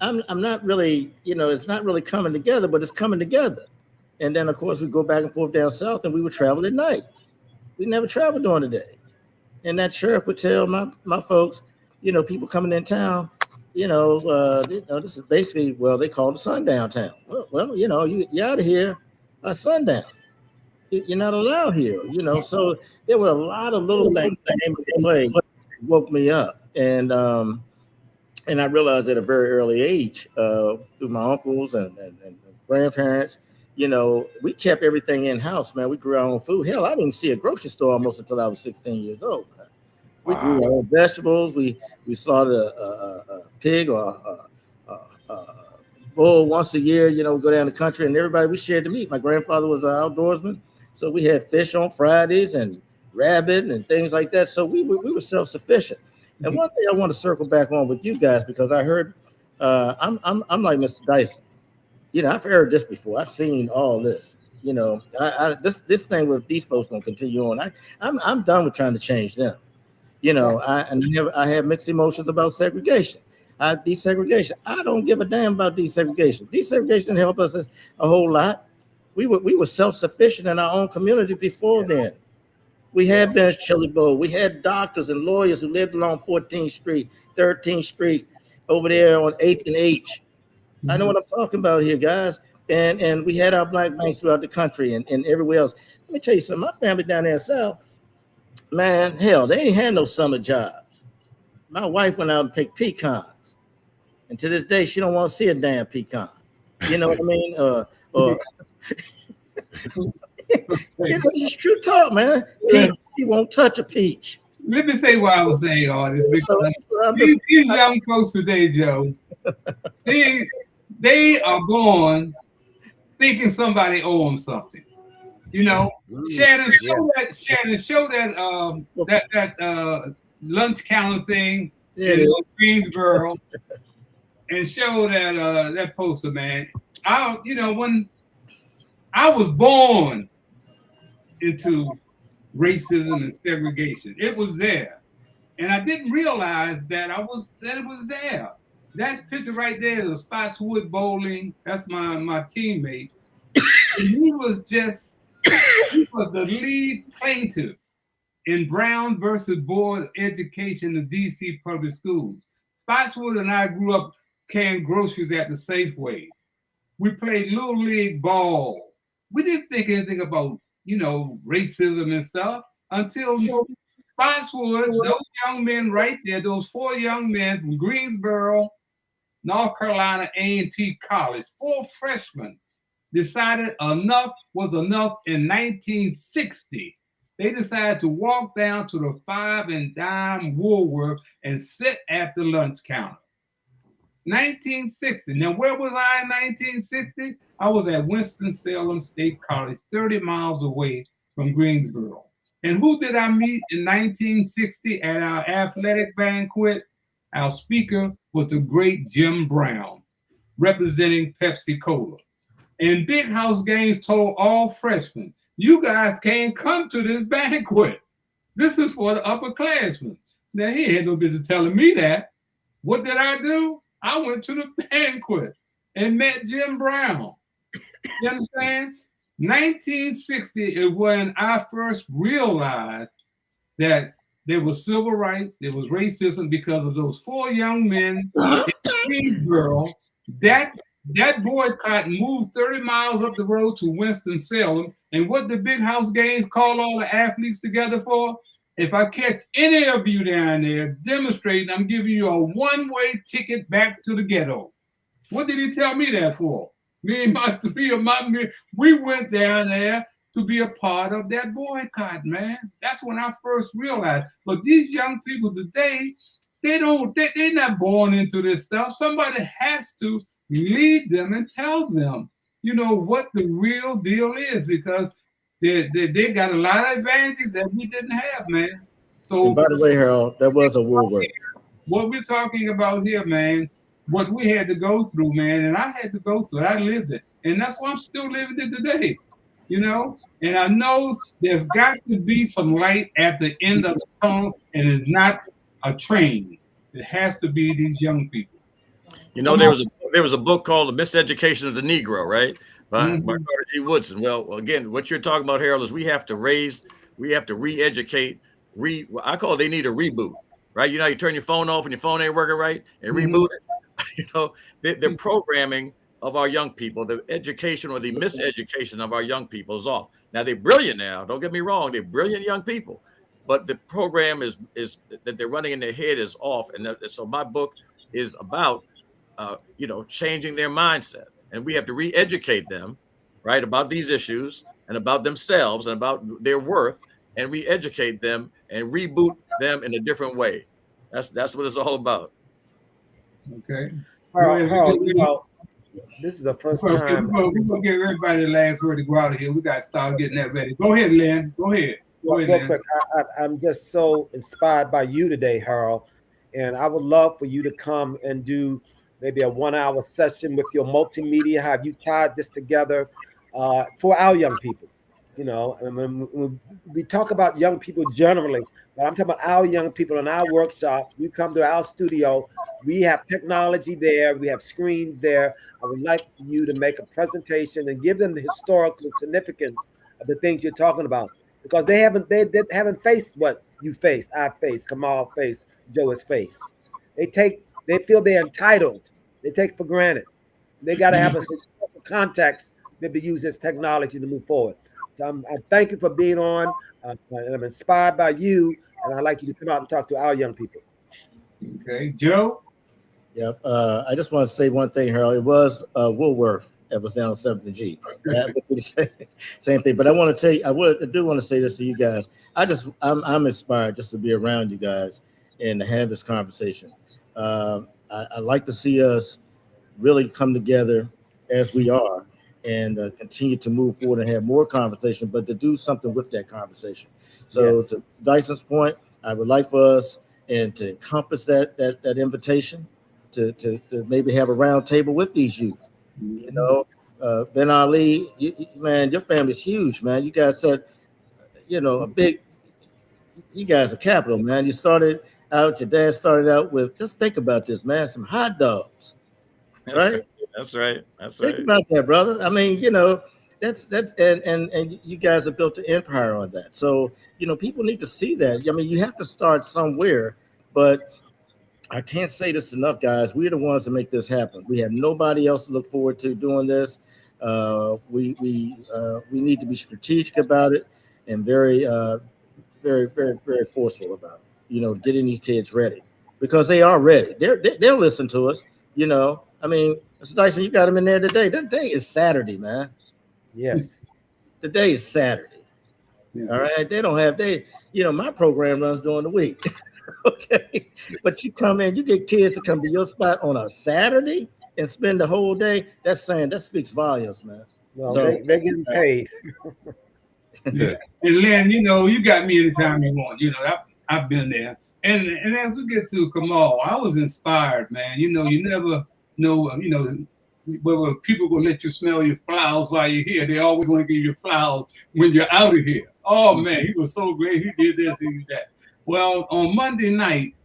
I'm not really, it's not really coming together, but it's coming together. And then, of course, we go back and forth down south, and we would travel at night. We never traveled during the day. And that sheriff would tell my folks, people coming in town, this is basically, they call it sundown town. Well, you're out of here by sundown. You're not allowed here, So there were a lot of little things that came into play, woke me up. And I realized at a very early age, through my uncles and grandparents, we kept everything in house, man. We grew our own food. Hell, I didn't see a grocery store almost until I was 16 years old. We grew our own vegetables. We slaughtered a pig or a bull once a year. Go down the country, and everybody, we shared the meat. My grandfather was an outdoorsman, so we had fish on Fridays and rabbit and things like that. So we were self-sufficient. And one thing I want to circle back on with you guys, because I heard I'm like Mr. Dyson. I've heard this before. I've seen all this. This thing with these folks gonna continue on. I'm done with trying to change them. I have mixed emotions about segregation. Desegregation. I don't give a damn about desegregation. Desegregation didn't help us a whole lot. We were self-sufficient in our own community before then. We had Ben's Chili Bowl. We had doctors and lawyers who lived along 14th Street, 13th Street, over there on 8th and H. I know what I'm talking about here, guys. And we had our black banks throughout the country and everywhere else. Let me tell you something. My family down there in South, man, hell, they ain't had no summer jobs. My wife went out and picked pecans. And to this day, she don't want to see a damn pecan. You know what I mean? This is true talk, man. Peach, she won't touch a peach. Let me say why I was saying all this. Because these young folks today, Joe, they are born thinking somebody owe them something. Shannon, show that lunch counter thing in Greensboro, and show that poster, man. When I was born into racism and segregation, it was there, and I didn't realize that it was there. That picture right there is a Spotswood Bowling. That's my teammate. And he was the lead plaintiff in Brown versus Board of Education in DC public schools. Spotswood and I grew up carrying groceries at the Safeway. We played little league ball. We didn't think anything about, racism and stuff until Spotswood, those young men right there, those 4 young men from Greensboro, North Carolina A&T College, 4 freshmen, decided enough was enough in 1960. They decided to walk down to the 5 and dime Woolworth and sit at the lunch counter. 1960. Now, where was I in 1960? I was at Winston-Salem State College, 30 miles away from Greensboro. And who did I meet in 1960 at our athletic banquet? Our speaker was the great Jim Brown, representing Pepsi Cola. And Big House Games told all freshmen, you guys can't come to this banquet. This is for the upperclassmen. Now, he had no business telling me that. What did I do? I went to the banquet and met Jim Brown. You understand? 1960 is when I first realized that there was civil rights, there was racism because of those 4 young men in Greensboro. That boycott moved 30 miles up the road to Winston-Salem. And what the Big House Games call all the athletes together for? If I catch any of you down there demonstrating, I'm giving you a one-way ticket back to the ghetto. What did he tell me that for? Me and my 3 of my men, we went down there to be a part of that boycott, man. That's when I first realized. But these young people today, they're not born into this stuff. Somebody has to lead them and tell them, what the real deal is, because they got a lot of advantages that we didn't have, man. So, and by the way, Harold, that was a Woolworth. What we're talking about here, man, what we had to go through, man, and I had to go through it. I lived it, and that's why I'm still living it today, you know. And I know there's got to be some light at the end of the tunnel, and it's not a train. It has to be these young people. You know, there was a book called The Miseducation of the Negro, right? By Carter G. Woodson. Well, again, what you're talking about, Harold, is we have to re-educate, I call it, they need a reboot, right? You know, you turn your phone off and your phone ain't working right, and reboot it. You know, the programming of our young people, the education or the miseducation of our young people is off. Now, they're brilliant now. Don't get me wrong. They're brilliant young people. But the program is that they're running in their head is off. And so my book is about, changing their mindset. And we have to re-educate them, right, about these issues and about themselves and about their worth, and re-educate them and reboot them in a different way. That's what it's all about. Okay. Harold, this is the first time. We're going to give everybody the last word to go out of here. We got to start getting that ready. Go ahead, Lynn. Go ahead. Real quick, I'm just so inspired by you today, Harold. And I would love for you to come and do maybe a 1-hour session with your multimedia. Have you tied this together for our young people? You know, and when we talk about young people generally, but I'm talking about our young people in our workshop. You come to our studio, we have technology there, we have screens there. I would like you to make a presentation and give them the historical significance of the things you're talking about, because they haven't faced what you faced, I faced, Kamal faced, Joe has faced. They feel they're entitled. They take for granted. They got to have a historical context maybe use this technology to move forward. So I thank you for being on. And I'm inspired by you, and I'd like you to come out and talk to our young people. Okay, Joe? Yeah, I just want to say one thing, Harold. It was Woolworth that was down on 7th and G. Same thing. But I want to tell you, I do want to say this to you guys. I'm inspired just to be around you guys and to have this conversation. I like to see us really come together as we are and continue to move forward and have more conversation, but to do something with that conversation. So to Dyson's point, I would like for us and to encompass that invitation to maybe have a round table with these youth. You know, Ben Ali, man, your family's huge, man. You guys said, you guys are capital, man. You started out, your dad started out with, just think about this, man, some hot dogs, right? That's right. Think about that, brother. I mean, that's and you guys have built an empire on that. So, people need to see that. I mean, you have to start somewhere, but I can't say this enough, guys. We're the ones that make this happen. We have nobody else to look forward to doing this. We need to be strategic about it and very, very, very, very forceful about it. Getting these kids ready, because they are ready. They'll listen to us. I mean, Mr. Dyson, you got them in there today. That day is Saturday, man. Yes. The day is Saturday. Yeah. All right. They don't have my program runs during the week. Okay. But you come in, you get kids to come to your spot on a Saturday and spend the whole day. That speaks volumes, man. Well, so they're getting paid. And Len, you got me anytime you want. I've been there. And as we get to Kamal, I was inspired, man. You never know, whether people gonna let you smell your flowers while you're here. They always want to give you flowers when you're out of here. Oh man, he was so great. He did this, he did that. Well, on Monday night,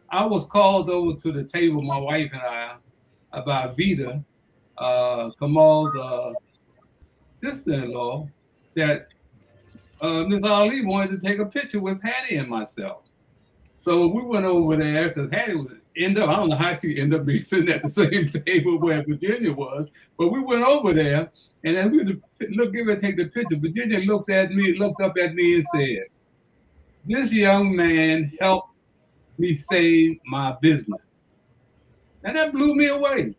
I was called over to the table, my wife and I, about Vita, Kamal's sister-in-law, that Ms. Ali wanted to take a picture with Hattie and myself. So we went over there because Hattie I don't know how she ended up being sitting at the same table where Virginia was, but we went over there, and as we give her take the picture, Virginia looked up at me and said, "This young man helped me save my business." And that blew me away.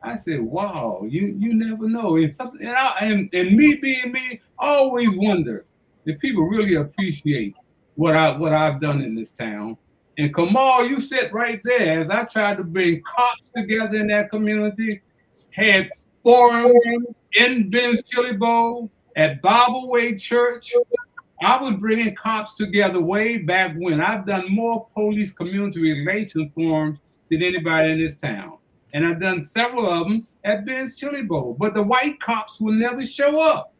I said, wow, you never know. And me being me, I always wonder if people really appreciate what I've done in this town. And Kamal, you sit right there as I tried to bring cops together in that community, had forums in Ben's Chili Bowl, at Bible Way Church. I was bringing cops together way back when. I've done more police community relations forums than anybody in this town. And I've done several of them at Ben's Chili Bowl. But the white cops will never show up.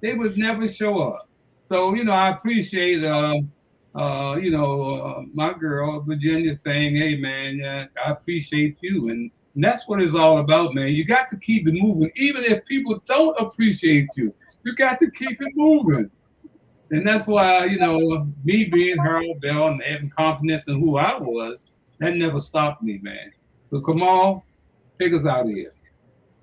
They would never show up. So, I appreciate, my girl, Virginia, saying, hey, man, I appreciate you. And that's what it's all about, man. You got to keep it moving. Even if people don't appreciate you, you got to keep it moving. And that's why, me being Harold Bell and having confidence in who I was, that never stopped me, man. So Kamal, take us out of here.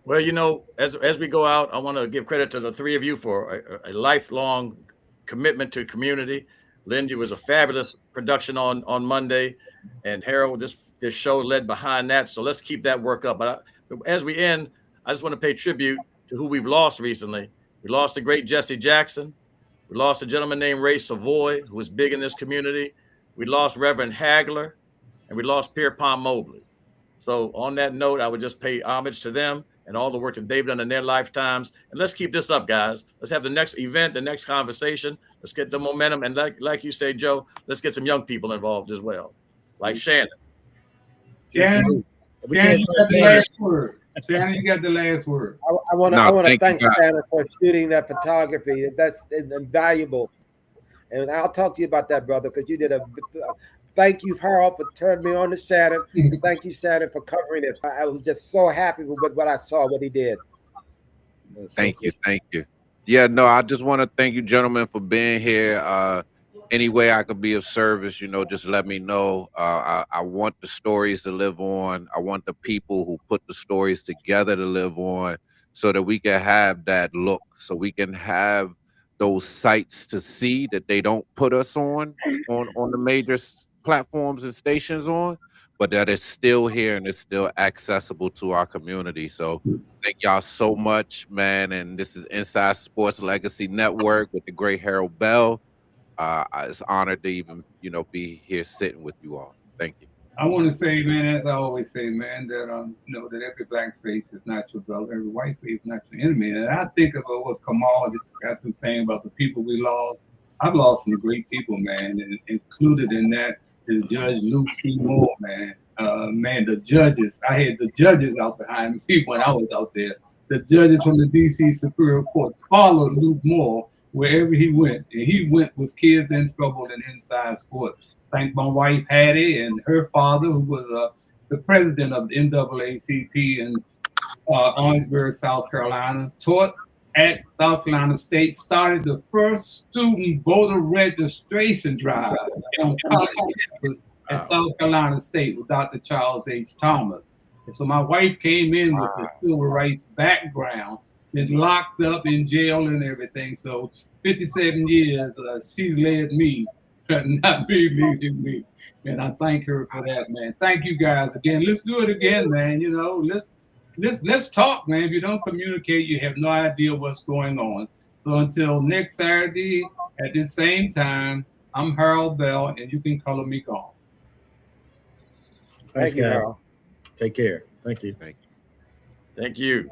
Well, as we go out, I want to give credit to the three of you for a lifelong commitment to community. Lynn, it was a fabulous production on Monday, and Harold, this show led behind that. So let's keep that work up. But as we end, I just want to pay tribute to who we've lost recently. We lost the great Jesse Jackson. We lost a gentleman named Ray Savoy, who was big in this community. We lost Reverend Hagler, and we lost Pierpont Mobley. So on that note, I would just pay homage to them and all the work that they've done in their lifetimes. And let's keep this up, guys. Let's have the next event, the next conversation. Let's get the momentum. And like you say, Joe, let's get some young people involved as well, like Shannon. Shannon, you got the last word. Shannon, you got the last word. I want to thank Shannon for shooting that photography. That's invaluable. And I'll talk to you about that, brother, because you did thank you, Harold, for turning me on to Shannon. Thank you, Shannon, for covering it. I was just so happy with what I saw, what he did. Thank you. Yeah, no, I just want to thank you, gentlemen, for being here. Any way I could be of service, just let me know. I want the stories to live on. I want the people who put the stories together to live on so that we can have that look, so we can have those sites to see that they don't put us on the major platforms and stations on, but that it's still here and it's still accessible to our community. So thank y'all so much, man. And this is Inside Sports Legacy Network with the great Harold Bell. It's honored to even, be here sitting with you all. Thank you. I want to say, man, as I always say, man, that that every black face is not your brother, every white face is not your enemy. And I think about what Kamal has been saying about the people we lost. I've lost some great people, man, and included in that is Judge Luke C. Moore, man. The judges, I had the judges out behind me when I was out there. The judges from the D.C. Superior Court followed Luke Moore wherever he went, and he went with kids in trouble and inside sports. Thank my wife Hattie and her father, who was the president of the NAACP in Orangeburg, South Carolina, taught at South Carolina State, started the first student voter registration drive on college campus at South Carolina State with Dr. Charles H. Thomas. And so my wife came in with the civil rights background, been locked up in jail and everything. So 57 years, she's led me, not me leading me. And I thank her for that, man. Thank you guys again. Let's do it again, man. Let's talk, man. If you don't communicate, you have no idea what's going on. So until next Saturday at the same time, I'm Harold Bell, and you can color me gone. Thanks, guys. Harold. Take care. Thank you. Thank you.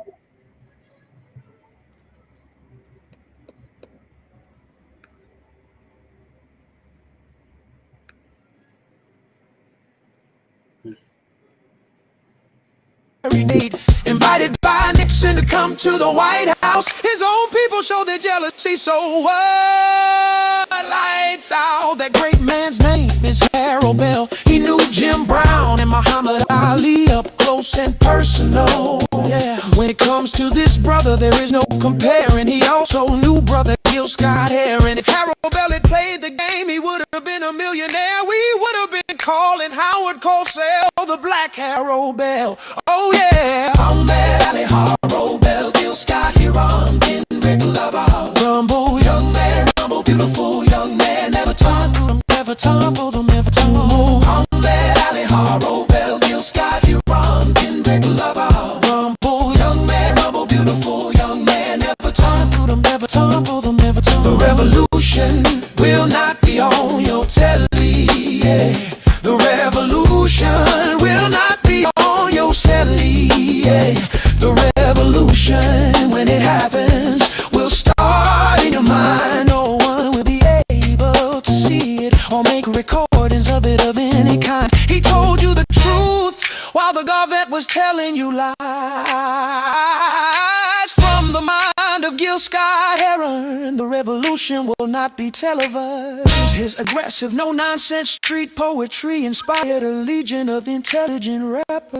Invited by Nixon to come to the White House. His own people show their jealousy, so what? Lights out. That great man's name is Harold Bell. He knew Jim Brown and Muhammad Ali up close and personal. Yeah. When it comes to this brother, there is no comparing. He also knew brother Gil Scott Heron. If Harold Bell had played the game, he would have been a millionaire. We would have been calling Howard Cosell the Black Harold Bell. Oh yeah. Muhammad Ali, Harold Bell, Gil Scott Heron, Kendrick Lamar, Rumble, young man, humble, beautiful young man, never toppled, never toppled, never toppled. Muhammad Ali, Harold Bell, Gil Scott Heron, Kendrick Lamar, Rumble, young man, humble, beautiful young man, never toppled, never toppled, never toppled. The revolution will not be on your telly. Yeah. The revolution will not be on your telly. Yeah. The revolution, when it happens, will start in your mind. No one will be able to see it or make recordings of it of any kind. He told you the truth from the mind of Gil Scott Heron. The revolution will not be televised. His aggressive, no-nonsense street poetry inspired a legion of intelligent rappers.